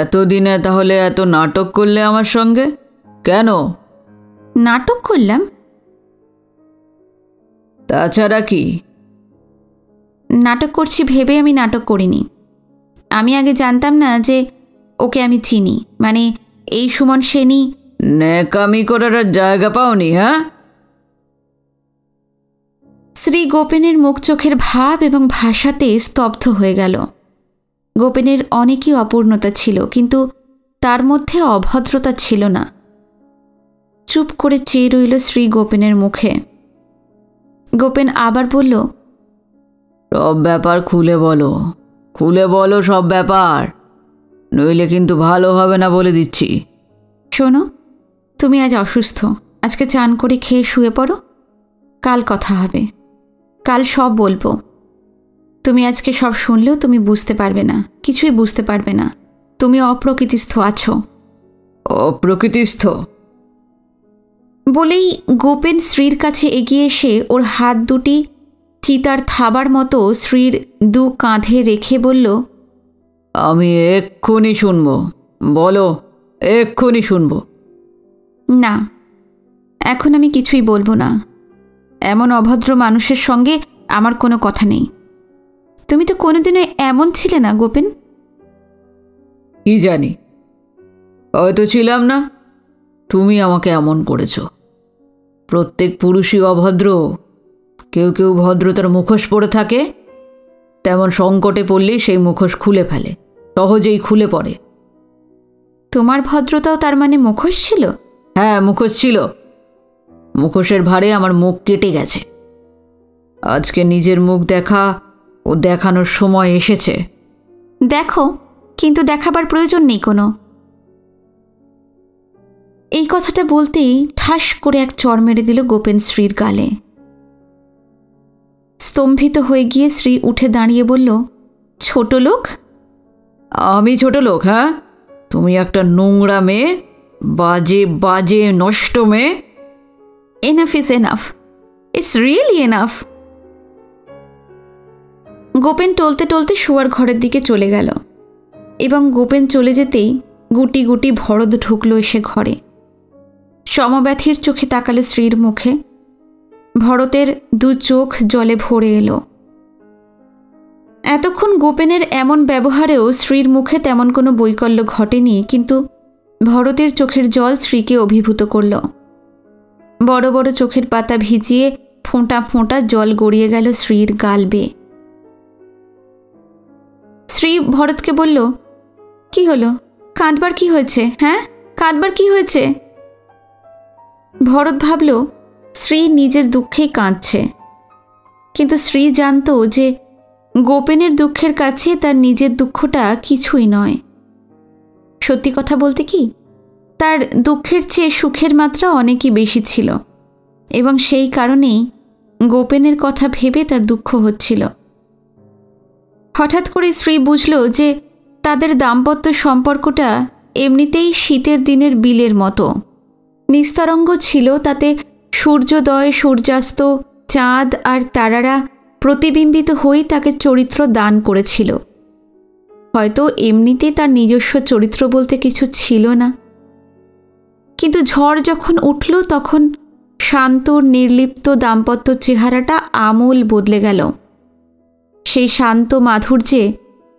এতদিনে তাহলে এত নাটক করলে আমার সঙ্গে কেন? নাটক করলাম? তাছাড়া কি? নাটক করছি ভেবে আমি নাটক করিনি। আমি আগে জানতাম না যে ওকে আমি চিনি, মানে এই সুমন সেনই। ন্যাকামি করার জায়গা পাওনি? হ্যাঁ। শ্রী গোপেনের মুখ চোখের ভাব এবং ভাষাতে স্তব্ধ হয়ে গেল। গোপেনের অনেকই অপূর্ণতা ছিল, কিন্তু তার মধ্যে অভদ্রতা ছিল না। চুপ করে চেয়ে রইল শ্রী গোপেনের মুখে। গোপেন আবার বলল, সব ব্যাপার খুলে বলো, খুলে বলো সব ব্যাপার, নইলে কিন্তু ভালো হবে না বলে দিচ্ছি। শোনো, তুমি আজ অসুস্থ, আজকে চান করে খেয়ে শুয়ে পড়ো, কাল কথা হবে, কাল সব বলবো। তুমি আজকে সব শুনলেও তুমি বুঝতে পারবে না, কিছুই বুঝতে পারবে না। তুমি অপ্রকৃতিস্থ আছো। অপ্রকৃতিস্থ বলেই গোপেন শ্রীর কাছে এগিয়ে এসে ওর হাত দুটি চিতার থাবার মতো শ্রীর দু কাঁধে রেখে বলল, আমি এক্ষুনি শুনবো, বলো, এক্ষুনি শুনবো। না, এখন আমি কিছুই বলবো না। এমন অভদ্র মানুষের সঙ্গে আমার কোনো কথা নেই। তুমি তো কোনোদিনও এমন ছিলে না গোপেন। কি জানি, হয়তো ছিলাম না। তুমি আমাকে এমন করেছো। প্রত্যেক পুরুষই অভদ্র। কেউ কেউ ভদ্রতার মুখোশ পরে থাকে, তেমন সংকটে পড়লেই সেই মুখোশ খুলে ফেলে, সহজেই খুলে পড়ে। তোমার ভদ্রতাও তার মানে মুখোশ ছিল? হ্যাঁ, মুখোশ ছিল। মুখোশের ভারে আমার মুখ কেটে গেছে। আজকে নিজের মুখ দেখা ও দেখানোর সময় এসেছে। দেখো, কিন্তু দেখাবার প্রয়োজন নেই কোনো। এই কথাটা বলতেই ঠাস করে এক চড় মেরে দিল গোপেন শ্রীর গালে। স্তম্ভিত হয়ে গিয়ে শ্রী উঠে দাঁড়িয়ে বলল, ছোট লোক? আমি ছোট লোক? হ্যাঁ, তুমি একটা নোংরা মেয়ে, বাজে বাজে নষ্ট মেয়ে। Enough is enough, it's really enough. Gopen টলতে টলতে শোয়ার ঘরের দিকে চলে গেল, এবং গোপেন চলে যেতেই গুটি গুটি ভরত ঢুকল এসে ঘরে। সমব্যথীর চোখে তাকালো শ্রীর মুখে। ভরতের দু চোখ জলে ভরে এলো। এতক্ষণ গোপেনের এমন ব্যবহারেও শ্রীর মুখে তেমন কোনো বৈকল্য ঘটেনি, কিন্তু ভরতের চোখের জল শ্রীকে অভিভূত করল। বড় বড় চোখের পাতা ভিজিয়ে ফোঁটা ফোঁটা জল গড়িয়ে গেল শ্রীর গাল বেয়ে। শ্রী ভরতকে বলল, কি হলো? কাঁদবার কি হয়েছে? হ্যাঁ, কাঁদবার কি হয়েছে? ভরত ভাবল শ্রী নিজের দুঃখেই কাঁদছে, কিন্তু শ্রী জানত যে গোপেনের দুঃখের কাছে তার নিজের দুঃখটা কিছুই নয়। সত্যি কথা বলতে কি, তার দুঃখের চেয়ে সুখের মাত্রা অনেকই বেশি ছিল, এবং সেই কারণেই গোপেনের কথা ভেবে তার দুঃখ হচ্ছিল। হঠাৎ করে শ্রী বুঝল যে তাদের দাম্পত্য সম্পর্কটা এমনিতেই শীতের দিনের বিলের মতো নিস্তরঙ্গ ছিল। তাতে সূর্যোদয়, সূর্যাস্ত, চাঁদ আর তারারা প্রতিবিম্বিত হয়ে তাকে চরিত্র দান করেছিল। হয়তো এমনিতে তার নিজস্ব চরিত্র বলতে কিছু ছিল না, কিন্তু ঝড় যখন উঠল তখন শান্ত নির্লিপ্ত দাম্পত্য চেহারাটা আমূল বদলে গেল। সেই শান্ত মাধুর্যে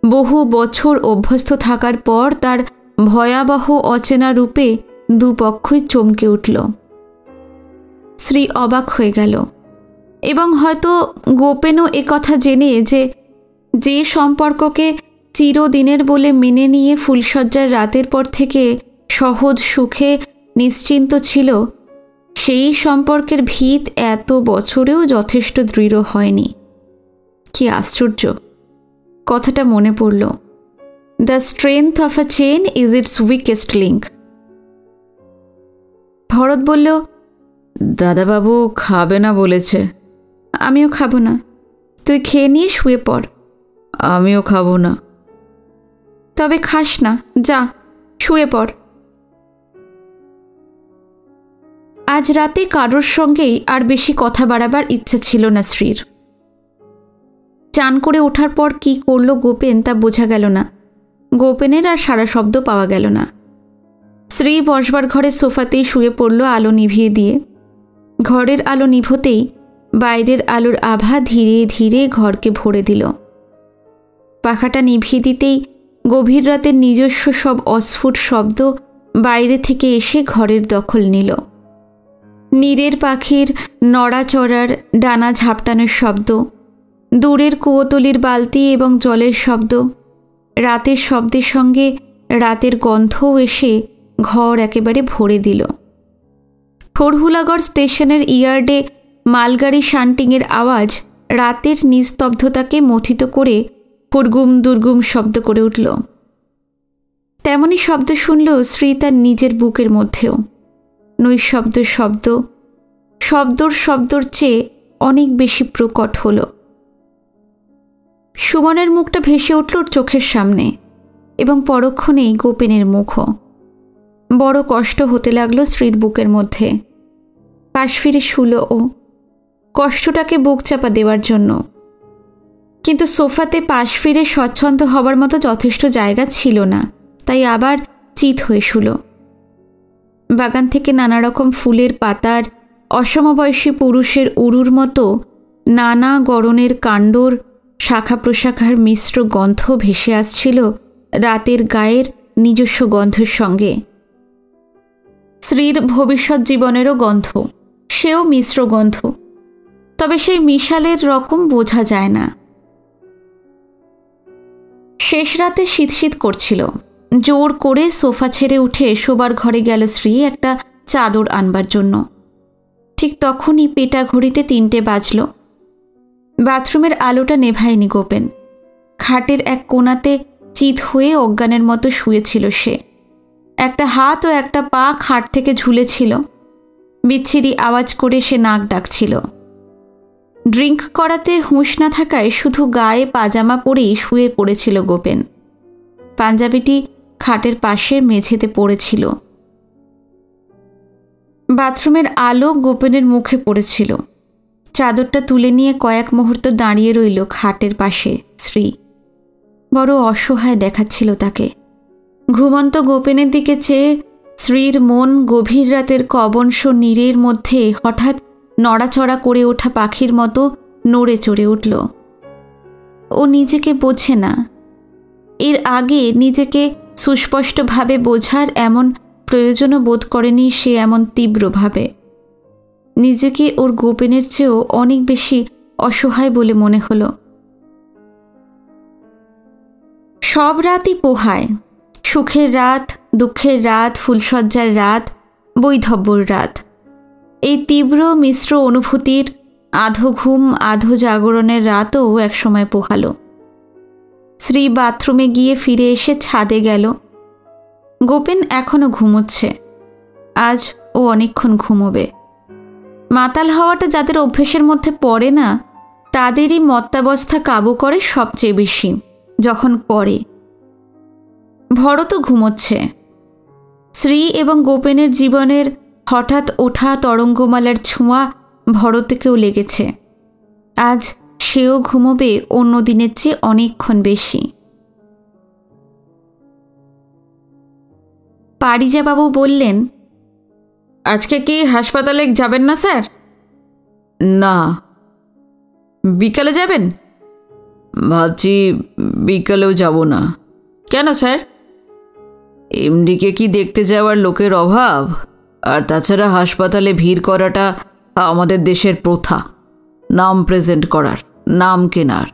বহু বছর অভ্যস্ত থাকার পর তার ভয়াবহ অচেনা রূপে দুপক্ষই চমকে উঠল। শ্রী অবাক হয়ে গেল এবং হয়তো গোপেনও একথা জেনে যে সম্পর্ককে চিরদিনের বলে মেনে নিয়ে ফুলশয্যার রাতের পর থেকে সহজ সুখে নিশ্চিন্ত ছিল, সেই সম্পর্কের ভিত এত বছরেও যথেষ্ট দৃঢ় হয়নি। কি আশ্চর্য! কথাটা মনে পড়ল। The strength of a chain is it's weakest link. Bharat বলল, দাদাবাবু খাবে না বলেছে। আমিও খাবো না, তুই খেয়ে নিয়ে শুয়ে পড়। আমিও খাবো না। তবে খাস না, যা শুয়ে পড়। আজ রাতে কারোর সঙ্গেই আর বেশি কথা বাড়াবার ইচ্ছা ছিল না শ্রীর। চান করে ওঠার পর কি করল গোপেন তা বোঝা গেল না। গোপেনের আর সারা শব্দ পাওয়া গেল না। শ্রী বসবার ঘরে সোফাতেই শুয়ে পড়ল আলো নিভিয়ে দিয়ে। ঘরের আলো নিভতেই বাইরের আলোর আভা ধীরে ধীরে ঘরকে ভরে দিল। পাখাটা নিভিয়ে দিতেই গভীর রাতের নিজস্ব সব অস্ফুট শব্দ বাইরে থেকে এসে ঘরের দখল নিল। নীরের পাখির নড়াচড়ার ডানা ঝাপটানোর শব্দ, দূরের কুয়োতলির বালতি এবং জলের শব্দ, রাতের শব্দের সঙ্গে রাতের গন্ধও এসে ঘর একেবারে ভরে দিল। হরহুলাগড় স্টেশনের ইয়ার্ডে মালগাড়ি শান্টিংয়ের আওয়াজ রাতের নিস্তব্ধতাকে মথিত করে হুড়গুম দুর্গুম শব্দ করে উঠল। তেমনই শব্দ শুনল শ্রী তার নিজের বুকের মধ্যেও। নৈশব্দ শব্দ শব্দর চেয়ে অনেক বেশি প্রকট হল। সুমনের মুখটা ভেসে উঠল ওর চোখের সামনে এবং পরক্ষণেই গোপেনের মুখও। বড় কষ্ট হতে লাগলো শ্রীর বুকের মধ্যে। পাশ ফিরে শুল ও, কষ্টটাকে বুক চাপা দেওয়ার জন্য। কিন্তু সোফাতে পাশ ফিরে স্বচ্ছন্দ হবার মতো যথেষ্ট জায়গা ছিল না, তাই আবার চিত হয়ে শুল। বাগান থেকে নানা রকম ফুলের পাতার, অসমবয়সী পুরুষের উরুর মতো নানা গড়নের কাণ্ডর শাখা প্রশাখার মিশ্র গন্ধ ভেসে আসছিল রাতের গায়ের নিজস্ব গন্ধের সঙ্গে। শ্রীর ভবিষ্যৎ জীবনেরও গন্ধ, সেও মিশ্র গন্ধ, তবে সেই মিশালের রকম বোঝা যায় না। শেষ রাতে শীত করছিল। জোর করে সোফা ছেড়ে উঠে শোবার ঘরে গেল শ্রী একটা চাদর আনবার জন্য। ঠিক তখনই পেটা ঘড়িতে 3টে বাজল। বাথরুমের আলোটা নেভায়নি গোপেন। খাটের এক কোণাতে চিত হয়ে অজ্ঞানের মতো শুয়েছিল সে। একটা হাত ও একটা পা খাট থেকে ঝুলেছিল। বিচ্ছিরি আওয়াজ করে সে নাক ডাকছিল। ড্রিঙ্ক করাতে হুঁশ না থাকায় শুধু গায়ে পাজামা পরেই শুয়ে পড়েছিল গোপেন। পাঞ্জাবিটি খাটের পাশে মেঝেতে পড়েছিল। বাথরুমের আলো গোপেনের মুখে পড়েছিল। চাদরটা তুলে নিয়ে কয়েক মুহূর্ত দাঁড়িয়ে রইল খাটের পাশে শ্রী। বড় অসহায় দেখাচ্ছিল তাকে। ঘুমন্ত গোপেনের দিকে চেয়ে শ্রীর মন গভীর রাতের কবংশ নীরের মধ্যে হঠাৎ নড়াচড়া করে ওঠা পাখির মতো নড়ে চড়ে উঠল। ও নিজেকে বোঝে না। এর আগে নিজেকে সুস্পষ্টভাবে বোঝার এমন প্রয়োজনও বোধ করেনি সে এমন তীব্রভাবে। নিজেকে ওর গোপেনের চেয়েও অনেক বেশি অসহায় বলে মনে হলো। সব রাতই পোহায়। সুখের রাত, দুঃখের রাত, ফুলশয্যার রাত, বৈধব্যর রাত। এই তীব্র মিশ্র অনুভূতির আধো ঘুম আধো জাগরণের রাতও একসময় পোহালো। শ্রী বাথরুমে গিয়ে ফিরে এসে ছাদে গেল। গোপেন এখনো ঘুমোচ্ছে। আজ ও অনেকক্ষণ ঘুমোবে। মাতাল হওয়াটা যাদের অভ্যেসের মধ্যে পড়ে না, তাদেরই মত্তাবস্থা কাবু করে সবচেয়ে বেশি, যখন পড়ে। ভরতও ঘুমোচ্ছে। শ্রী এবং গোপেনের জীবনের হঠাৎ ওঠা তরঙ্গমালার ছোঁয়া ভরতকেও লেগেছে। আজ সেও ঘুমোবে অন্য দিনের চেয়ে অনেকক্ষণ বেশি। পারিজাবাবু বললেন, আজকে কি হাসপাতালে যাবেন না স্যার? না। বিকালে যাবেন? ভাবছি বিকালেও যাব না। কেন স্যার? এমডিকে কি দেখতে যাওয়ার লোকের অভাব? আর তাছাড়া হাসপাতালে ভিড় করাটা আমাদের দেশের প্রথা, নাম প্রেজেন্ট করার, নাম কেনার।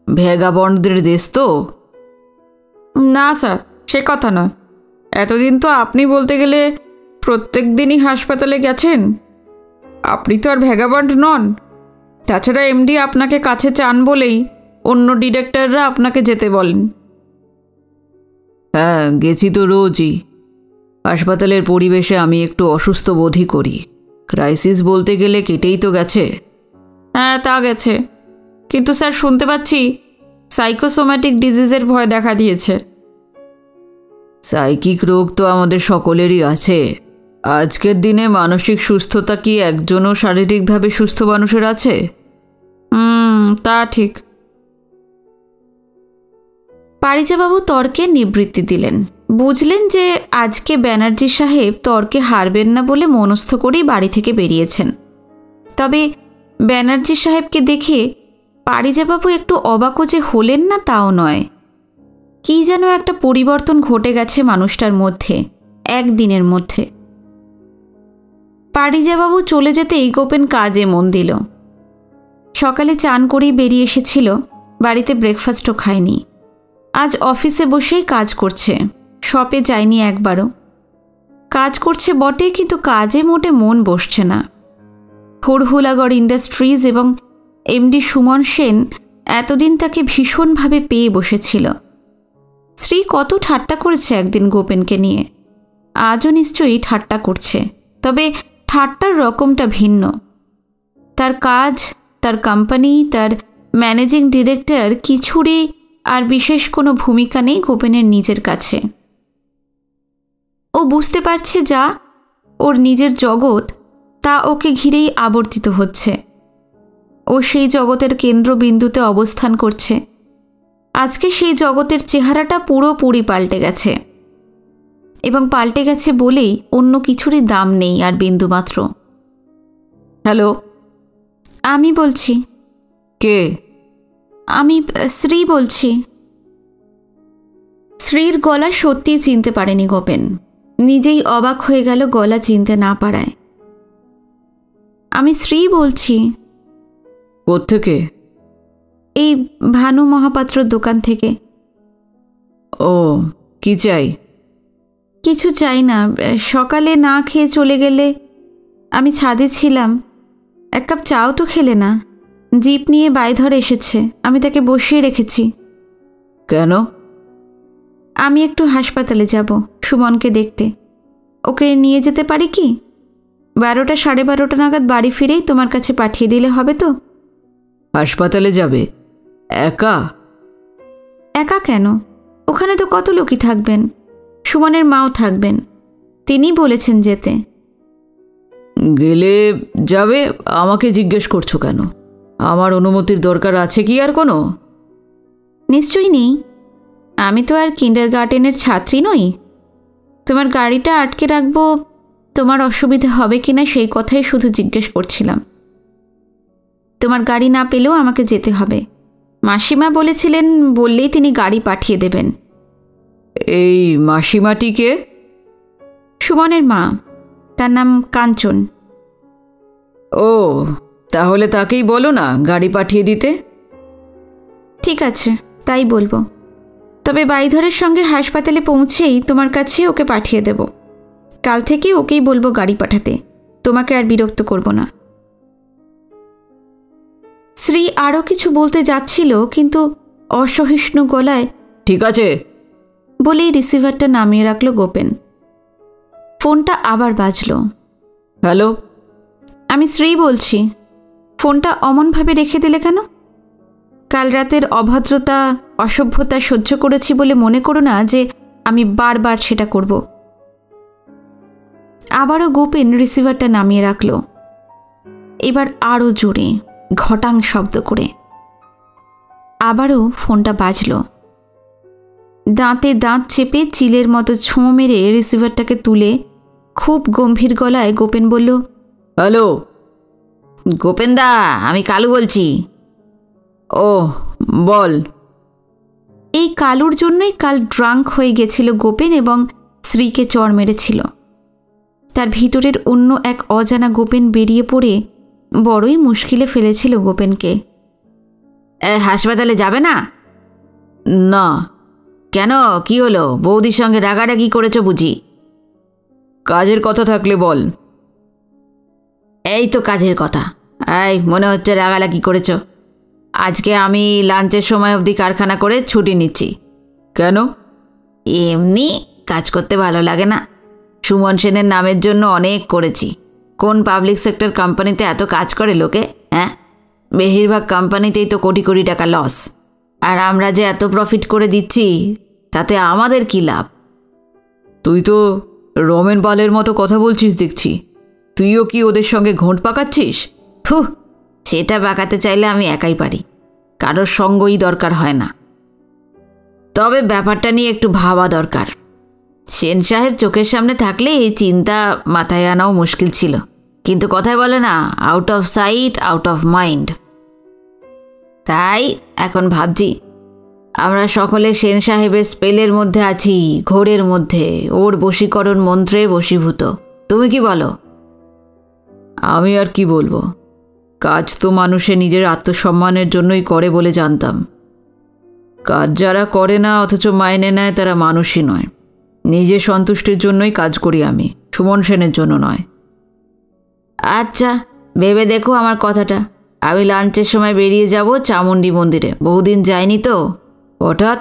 ভ্যাগাবন্ডদের দেশ তো। না স্যার, সে কথা নয়। এতদিন তো আপনি বলতে গেলে প্রত্যেক দিনই হাসপাতালে গেছেন। আপনি তো আর ভ্যাগাবন্ড নন। তাছাড়া এমডি আপনাকে কাছে চান বলেই অন্য ডিরেক্টররা আপনাকে যেতে বলেন। হ্যাঁ, গেছি তো রোজই। হাসপাতালের পরিবেশে আমি একটু অসুস্থ বোধই করি। ক্রাইসিস বলতে গেলে কেটেই তো গেছে। হ্যাঁ, তা গেছে, কিন্তু স্যার শুনতে পাচ্ছি সাইকোসোম্যাটিক ডিজিজের ভয় দেখা দিয়েছে। সাইকিক রোগ তো আমাদের সকলেরই আছে। আজকের দিনে মানসিক সুস্থতা কি একজনও শারীরিকভাবে সুস্থ মানুষের আছে? তা ঠিক। পারিজাবাবু তর্কে নিবৃত্তি দিলেন। বুঝলেন যে আজকে ব্যানার্জি সাহেব তর্কে হারবেন না বলে মনস্থ করেই বাড়ি থেকে বেরিয়েছেন। তবে ব্যানার্জি সাহেবকে দেখে পারিজাবাবু একটু অবাকও যে হলেন না তাও নয়। কি যেন একটা পরিবর্তন ঘটে গেছে মানুষটার মধ্যে একদিনের মধ্যে। পারিজাবাবু চলে যেতেই গোপেন কাজে মন দিল। সকালে চান করেই বেরিয়ে এসেছিল, বাড়িতে ব্রেকফাস্টও খায়নি। আজ অফিসে বসেই কাজ করছে, শপে যায়নি একবারও। কাজ করছে বটে, কিন্তু কাজে মোটে মন বসছে না। হুড়হুলাগড় ইন্ডাস্ট্রিজ এবং এমডি সুমন সেন এতদিন তাকে ভীষণভাবে পেয়ে বসেছিল। শ্রী কত ঠাট্টা করেছে একদিন গোপেনকে নিয়ে, আজও নিশ্চয়ই ঠাট্টা করছে, তবে ঠাট্টার রকমটা ভিন্ন। তার কাজ, তার কোম্পানি, তার ম্যানেজিং ডিরেক্টর কিছুরই আর বিশেষ কোনো ভূমিকা নেই গোপেনের নিজের কাছে। ও বুঝতে পারছে যা ওর নিজের জগৎ, তা ওকে ঘিরেই আবর্তিত হচ্ছে। ও সেই জগতের কেন্দ্রবিন্দুতে অবস্থান করছে। আজকে সেই জগতের চেহারাটা পুরোপুরি পাল্টে গেছে, এবং পাল্টে গেছে বলেই অন্য কিছুরই দাম নেই আর বিন্দুমাত্র। হ্যালো, আমি বলছি। কে? আমি শ্রী বলছি। শ্রীর গলা সত্যিই চিনতে পারেনি গোপেন। নিজেই অবাক হয়ে গেল গলা চিনতে না পারায়। আমি শ্রী বলছি। কোত্থেকে? এই ভানু মহাপাত্রর দোকান থেকে। ও, কি চাই? কিছু চাই না। সকালে না খেয়ে চলে গেলে, আমি ছাদে ছিলাম, এক কাপ চাও তো খেলে না। জিপ নিয়ে বাইধর এসেছে, আমি তাকে বসিয়ে রেখেছি। কেন? আমি একটু হাসপাতালে যাব সুমনকে দেখতে। ওকে নিয়ে যেতে পারি কি? 12টা 12:30 নাগাদ বাড়ি ফিরেই তোমার কাছে পাঠিয়ে দিলে হবে তো? হাসপাতালে যাবে একা? একা কেন? ওখানে তো কত লোকই থাকবেন। সুমনের মাও থাকবেন, তিনি বলেছেন যেতে। গেলে যাবে, আমাকে জিজ্ঞেস করছো কেন? আমার অনুমতির দরকার আছে কি আর কোনো? নিশ্চয়ই নেই। আমি তো আর কিন্ডারগার্টেনের ছাত্রী নই। তোমার গাড়িটা আটকে রাখবো, তোমার অসুবিধা হবে কিনা সেই কথাই শুধু জিজ্ঞেস করছিলাম। তোমার গাড়ি না পেলেও আমাকে যেতে হবে। মাসিমা বলেছিলেন, বললেই তিনি গাড়ি পাঠিয়ে দেবেন। এই মাসিমাটিকে? সুমনের মা, তার নাম কাঞ্চন। ও, তাহলে তাকেই বলো না গাড়ি পাঠিয়ে দিতে। ঠিক আছে, তাই বলবো। তবে বাইধরের সঙ্গে হাসপাতালে পৌঁছেই তোমার কাছে ওকে পাঠিয়ে দেব। কাল থেকে ওকেই বলবো গাড়ি পাঠাতে, তোমাকে আর বিরক্ত করব না। শ্রী আরও কিছু বলতে যাচ্ছিল, কিন্তু অসহিষ্ণু গলায় ঠিক আছে বলেই রিসিভারটা নামিয়ে রাখল গোপেন। ফোনটা আবার বাজল। হ্যালো, আমি শ্রী বলছি। ফোনটা অমনভাবে রেখে দিলে কেন? কাল রাতের অভদ্রতা, অসভ্যতা সহ্য করেছি বলে মনে করো না যে আমি বারবার সেটা করব। আবারও গোপেন রিসিভারটা নামিয়ে রাখল, এবার আরও জোরে ঘটাং শব্দ করে। আবারও ফোনটা বাজল। দাঁতে দাঁত চেপে চিলের মতো ছোঁ মেরে রিসিভারটাকে তুলে খুব গম্ভীর গলায় গোপেন বলল, হ্যালো গোপেনদা, আমি কালু বলছি। ও বল। এই কালুর জন্যই কাল ড্রাঙ্ক হয়ে গেছিল গোপেন এবং শ্রীকে চড় মেরেছিল। তার ভিতরের অন্য এক অজানা গোপেন বেরিয়ে পড়ে বড়ই মুশকিলে ফেলেছিল গোপেনকে। হাসপাতালে যাবে না? না। কেন, কি হলো? বৌদির সঙ্গে রাগারাগি করেছ বুঝি? কাজের কথা থাকলে বল। এই তো কাজের কথা। এই মনে হচ্ছে রাগারাগি করেছ। আজকে আমি লাঞ্চের সময় অবধি কারখানা করে ছুটি নিচ্ছি। কেন? এমনি, কাজ করতে ভালো লাগে না। সুমন সেনের নামের জন্য অনেক করেছি। কোন পাবলিক সেক্টর কোম্পানিতে এত কাজ করে লোকে? হ্যাঁ, বেশিরভাগ কোম্পানিতেই তো কোটি কোটি টাকা লস। আর আমরা যে এত প্রফিট করে দিচ্ছি, তাতে আমাদের কী লাভ? তুই তো রমেন পালের মতো কথা বলছিস দেখছি। তুইও কি ওদের সঙ্গে ঘোঁট পাকাচ্ছিস? হুহ, সেটা পাকাতে চাইলে আমি একাই পারি, কারোর সঙ্গই দরকার হয় না। তবে ব্যাপারটা নিয়ে একটু ভাবা দরকার। সেন সাহেব চোখের সামনে থাকলে এই চিন্তা মাথায় আনাও মুশকিল ছিল, কিন্তু কথায় বলে না, out of sight out of mind. তাই এখন ভাবছি আমরা সকলে সেন সাহেবের স্পেলের মধ্যে আছি, ঘোরের মধ্যে, ওর বশীকরণ মন্ত্রে বশীভূত। তুমি কি বলো? আমি আর কি বলবো, কাজ তো মানুষে নিজের আত্মসম্মানের জন্যই করে বলে জানতাম। কাজ যারা করে না অথচ মাইনে নেয়, তারা মানুষই নয়। নিজের সন্তুষ্টির জন্যই কাজ করি আমি, সুমন সেনের জন্য নয়। আচ্ছা, ভেবে দেখো আমার কথাটা। আমি লাঞ্চের সময় বেরিয়ে যাব চামুণ্ডী মন্দিরে। বহুদিন যাইনি তো। হঠাৎ?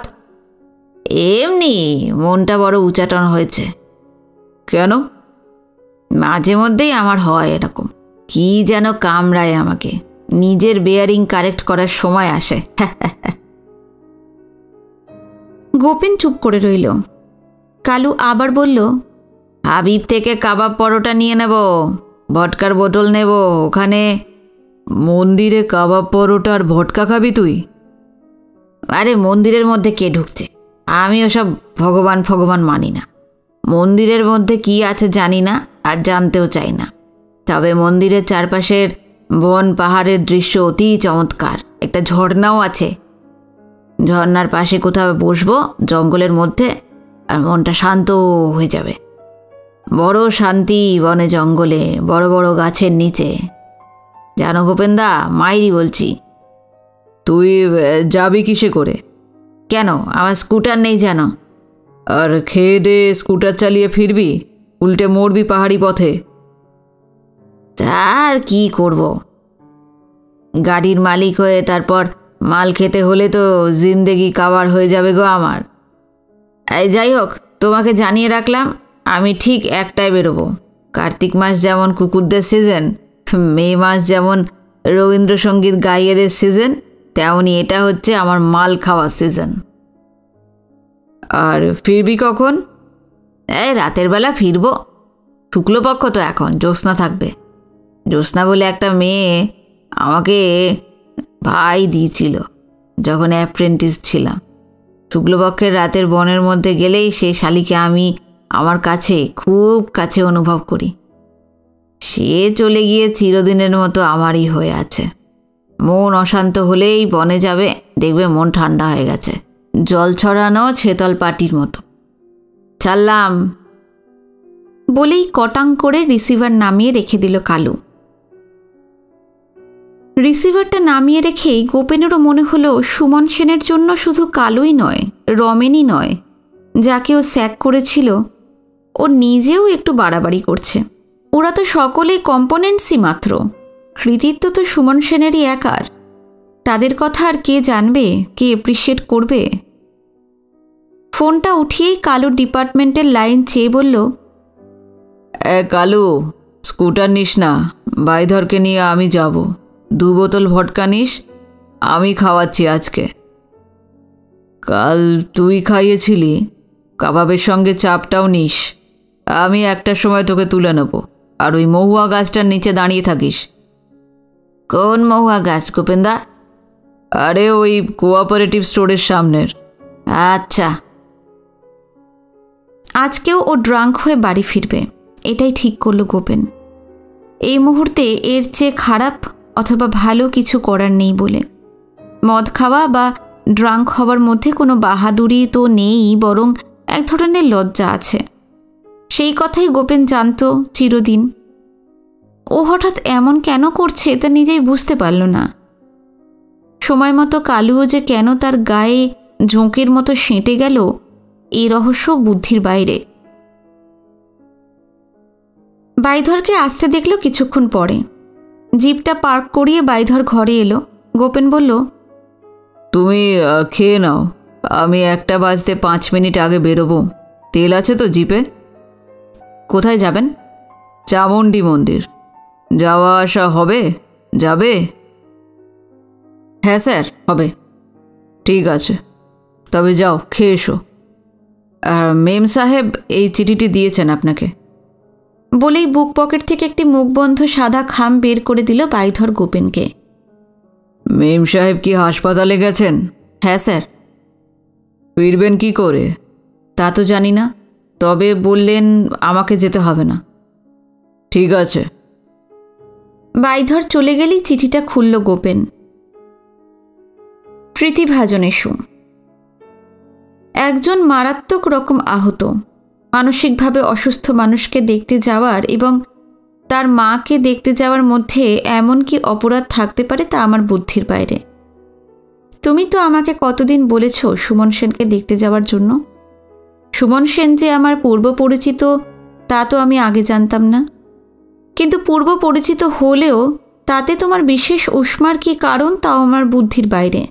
এমনি মনটা বড় উচাটন হয়েছে। কেন? মাঝে মধ্যেই আমার হয় এরকম, কি যেন কামড়ায় আমাকে। নিজের বেয়ারিং কারেক্ট করার সময় আসে। গোপেন চুপ করে রইল। কালু আবার বলল, হাবিব থেকে কাবাব পরোটা নিয়ে নেব, ভটকার বোতল নেব। ওখানে মন্দিরে কাবাব পরোটা আর ভটকা খাবি তুই? আরে মন্দিরের মধ্যে কে ঢুকছে? আমি ওসব ভগবান ভগবান মানি না। মন্দিরের মধ্যে কি আছে জানি না, আর জানতেও চাই না। তবে মন্দিরের চারপাশের বন পাহাড়ের দৃশ্য অতি চমৎকার। একটা ঝর্ণাও আছে। ঝর্ণার পাশে কোথাও বসবো জঙ্গলের মধ্যে, আর মনটা শান্ত হয়ে যাবে। বড় শান্তি বনে জঙ্গলে, বড় বড় গাছের নিচে। জানো গোপেনদা, মাইরি বলছি। তুই যাবি কিসে করে? কেন, আমার স্কুটার নেই জানো? আর খেয়ে দে স্কুটার চালিয়ে ফিরবি, উল্টে মরবি পাহাড়ি পথে। আর কি করব? গাড়ির মালিক হয়ে তারপর মাল খেতে হলে তো জিন্দেগি কাবার হয়ে যাবে গো আমার। এই যাই হোক, তোমাকে জানিয়ে রাখলাম, আমি ঠিক একটায় বেরোবো। কার্তিক মাস যেমন কুকুরদের সিজন, মে মাস যেমন রবীন্দ্রসঙ্গীত গাইয়েদের সিজন, তেমনি এটা হচ্ছে আমার মাল খাওয়ার সিজন। আর ফিরবি কখন? এই রাতের বেলা ফিরবো। শুক্লপক্ষ তো এখন, জ্যোৎস্না থাকবে। জ্যোৎস্না বলে একটা মেয়ে আমাকে ভাই দিয়েছিল যখন অ্যাপ্রেন্টিস ছিলাম। শুক্লপক্ষের রাতের বনের মধ্যে গেলেই সেই শালিকে আমি আমার কাছে, খুব কাছে অনুভব করি। সে চলে গিয়ে চিরদিনের মতো আমারই হয়ে আছে। মন অশান্ত হলেই বনে যাবে, দেখবে মন ঠান্ডা হয়ে গেছে, জল ছড়ানো ছেতল পাটির মতো। ছাড়লাম। বলেই কটাং করে রিসিভার নামিয়ে রেখে দিল কালু। রিসিভারটা নামিয়ে রেখেই গোপেনেরও মনে হলো সুমন সেনের জন্য শুধু কালুই নয়, রমেনই নয়, যাকে ও স্যাক করেছিল, ও নিজেও একটু বাড়াবাড়ি করছে। ওরা তো সকলেই কম্পোনেন্টসই মাত্র, কৃতিত্ব তো সুমন সেনেরই একার। তাদের কথা আর কে জানবে, কে অ্যাপ্রিসিয়েট করবে? ফোনটা উঠিয়েই কালুর ডিপার্টমেন্টের লাইন চেয়ে বলল, কালু, স্কুটার নিস না, বাইধরকে নিয়ে আমি যাব। 2 বোতল ভটকা নিস, আমি খাওয়াচ্ছি আজকে। কাল তুই খাইয়েছিলি, কাবাবের সঙ্গে চাপটাও নিস। আমি একটার সময় তোকে তুলে নেব। আর ওই মহুয়া গাছটার নিচে দাঁড়িয়ে থাকিস। কোন মহুয়া গাছ গোপেনদা? আরে ওই কোঅপারেটিভ স্টোরের সামনের। আচ্ছা। আজকেও ও ড্রাঙ্ক হয়ে বাড়ি ফিরবে, এটাই ঠিক করল গোপেন। এই মুহূর্তে এর চেয়ে খারাপ অথবা ভালো কিছু করার নেই বলে। মদ খাওয়া বা ড্রাঙ্ক হওয়ার মধ্যে কোনো বাহাদুরি তো নেই, বরং এক ধরনের লজ্জা আছে। সেই কথাই গোপেন জানত চিরদিন। ও হঠাৎ এমন কেন করছে তা নিজেই বুঝতে পারল না। সময় মতো কালুও যে কেন তার গায়ে ঝোঁকের মতো সেঁটে গেল, এই রহস্য বুদ্ধির বাইরে। বাইধরকে আসতে দেখল কিছুক্ষণ পরে। জিপটা পার্ক করিয়ে বাইধর ঘরে এলো। গোপেন বলল, তুমি খেয়ে নাও, আমি 1টা বাজতে 5 মিনিট আগে বেরোবো। তেল আছে তো জিপে? কোথায় যাবেন? চামুণ্ডী মন্দির। যাওয়া আসা হবে? যাবে? হ্যাঁ স্যার, হবে। ঠিক আছে, তবে যাও, খেয়ে এসো। আর মেম সাহেব এই চিঠিটি দিয়েছেন আপনাকে। বলেই বুক পকেট থেকে একটি মুখবন্ধ সাদা খাম বের করে দিল বাইধর গোপেনকে। মেম সাহেব কি হাসপাতালে গেছেন? হ্যাঁ স্যার। ফিরবেন কি করে? তা তো জানি না, তবে বললেন আমাকে যেতে হবে না। ঠিক আছে। বাইধর চলে গেলেই চিঠিটা খুলল গোপেন। প্রীতিভাজনেশু। একজন মারাত্মক রকম আহত, মানসিকভাবে অসুস্থ মানুষকে দেখতে যাওয়ার এবং তার মাকে দেখতে যাওয়ার মধ্যে এমন কি অপরাধ থাকতে পারে তা আমার বুদ্ধির বাইরে। তুমি তো আমাকে কতদিন বলেছ সুমন সেনকে দেখতে যাওয়ার জন্য। সুমন সেন যে আমার পূর্ব পরিচিত তা তো আমি আগে জানতাম না, কিন্তু পূর্ব পরিচিত হলেও তাতে তোমার বিশেষ উষ্মার কি কারণ তাও আমার বুদ্ধির বাইরে।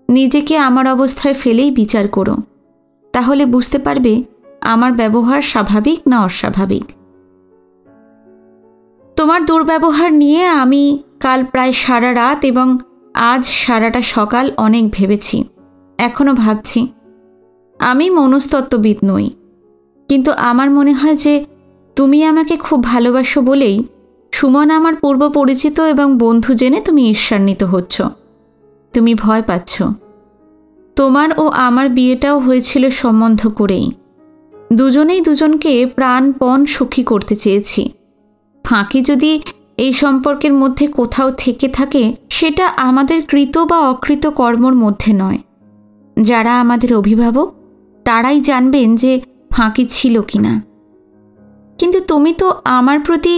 নিজেকে আমার অবস্থায় ফেলেই বিচার করো, তাহলে বুঝতে পারবে আমার ব্যবহার স্বাভাবিক না অস্বাভাবিক। তোমার দুর্ব্যবহার নিয়ে আমি কাল প্রায় সারা রাত এবং আজ সারাটা সকাল অনেক ভেবেছি, এখনও ভাবছি। আমি মনস্তত্ত্ববিদ নই, কিন্তু আমার মনে হয় যে তুমি আমাকে খুব ভালোবাসো বলেই সুমন আমার পূর্ব পরিচিত এবং বন্ধু জেনে তুমি ঈর্ষান্বিত হচ্ছ। তুমি ভয় পাচ্ছ। তোমার ও আমার বিয়েটাও হয়েছিল সম্বন্ধ করেই। দুজনেই দুজনকে প্রাণপণ সুখী করতে চেয়েছি। ফাঁকি যদি এই সম্পর্কের মধ্যে কোথাও থেকে থাকে, সেটা আমাদের কৃত বা অকৃত কর্মর মধ্যে নয়। যারা আমাদের অভিভাবক তারাই জানবেন যে ফাঁকি ছিল কিনা। কিন্তু তুমি তো আমার প্রতি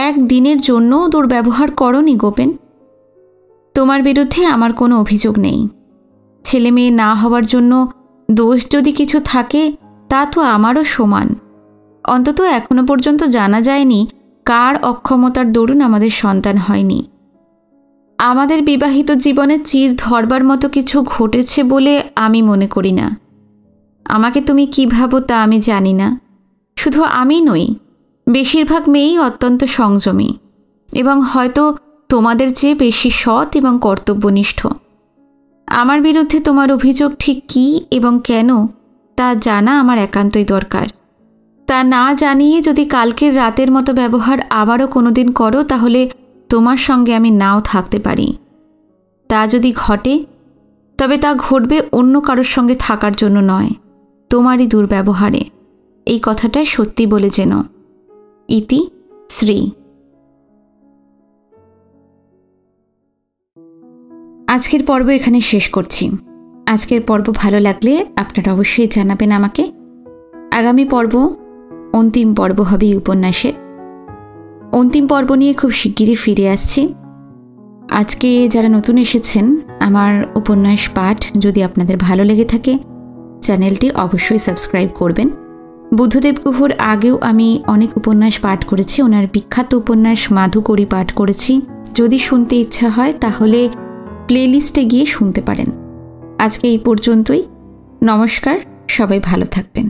একদিনের জন্যও দুর্ব্যবহার করনি গোপেন। তোমার বিরুদ্ধে আমার কোনো অভিযোগ নেই। ছেলে মেয়ে না হওয়ার জন্য দোষ যদি কিছু থাকে তা তো আমারও সমান। অন্তত এখনো পর্যন্ত জানা যায়নি কার অক্ষমতার দরুন আমাদের সন্তান হয়নি। আমাদের বিবাহিত জীবনে চির ধরবার মতো কিছু ঘটেছে বলে আমি মনে করি না। আমাকে তুমি কী ভাবো তা আমি জানি না। শুধু আমি নই, বেশিরভাগ মেয়েই অত্যন্ত সংযমী এবং হয়তো তোমাদের চেয়ে বেশি সৎ এবং কর্তব্যনিষ্ঠ। আমার বিরুদ্ধে তোমার অভিযোগ ঠিক কী এবং কেন তা জানা আমার একান্তই দরকার। তা না জানিয়ে যদি কালকের রাতের মতো ব্যবহার আবারও কোনো দিন করো, তাহলে তোমার সঙ্গে আমি নাও থাকতে পারি। তা যদি ঘটে, তবে তা ঘটবে অন্য কারোর সঙ্গে থাকার জন্য নয়, তোমারই দুর্ব্যবহারে। এই কথাটাই সত্যি বলে যেন। ইতি শ্রী। আজকের পর্ব এখানে শেষ করছি। আজকের পর্ব ভালো লাগলে আপনারা অবশ্যই জানাবেন আমাকে। আগামী পর্ব অন্তিম পর্ব হবে এই উপন্যাসের। অন্তিম পর্ব নিয়ে খুব শিগগিরই ফিরে আসছি। আজকে যারা নতুন এসেছেন, আমার উপন্যাস পাঠ যদি আপনাদের ভালো লেগে থাকে চ্যানেলটি অবশ্যই সাবস্ক্রাইব করবেন। বুদ্ধদেব গুহর আগেও আমি অনেক উপন্যাস পাঠ করেছি। ওনার বিখ্যাত উপন্যাস মাধুকরী পাঠ করেছি। যদি শুনতে ইচ্ছা হয় তাহলে প্লেলিস্টে গিয়ে শুনতে পারেন। আজকে এই পর্যন্তই। নমস্কার, সবাই ভালো থাকবেন।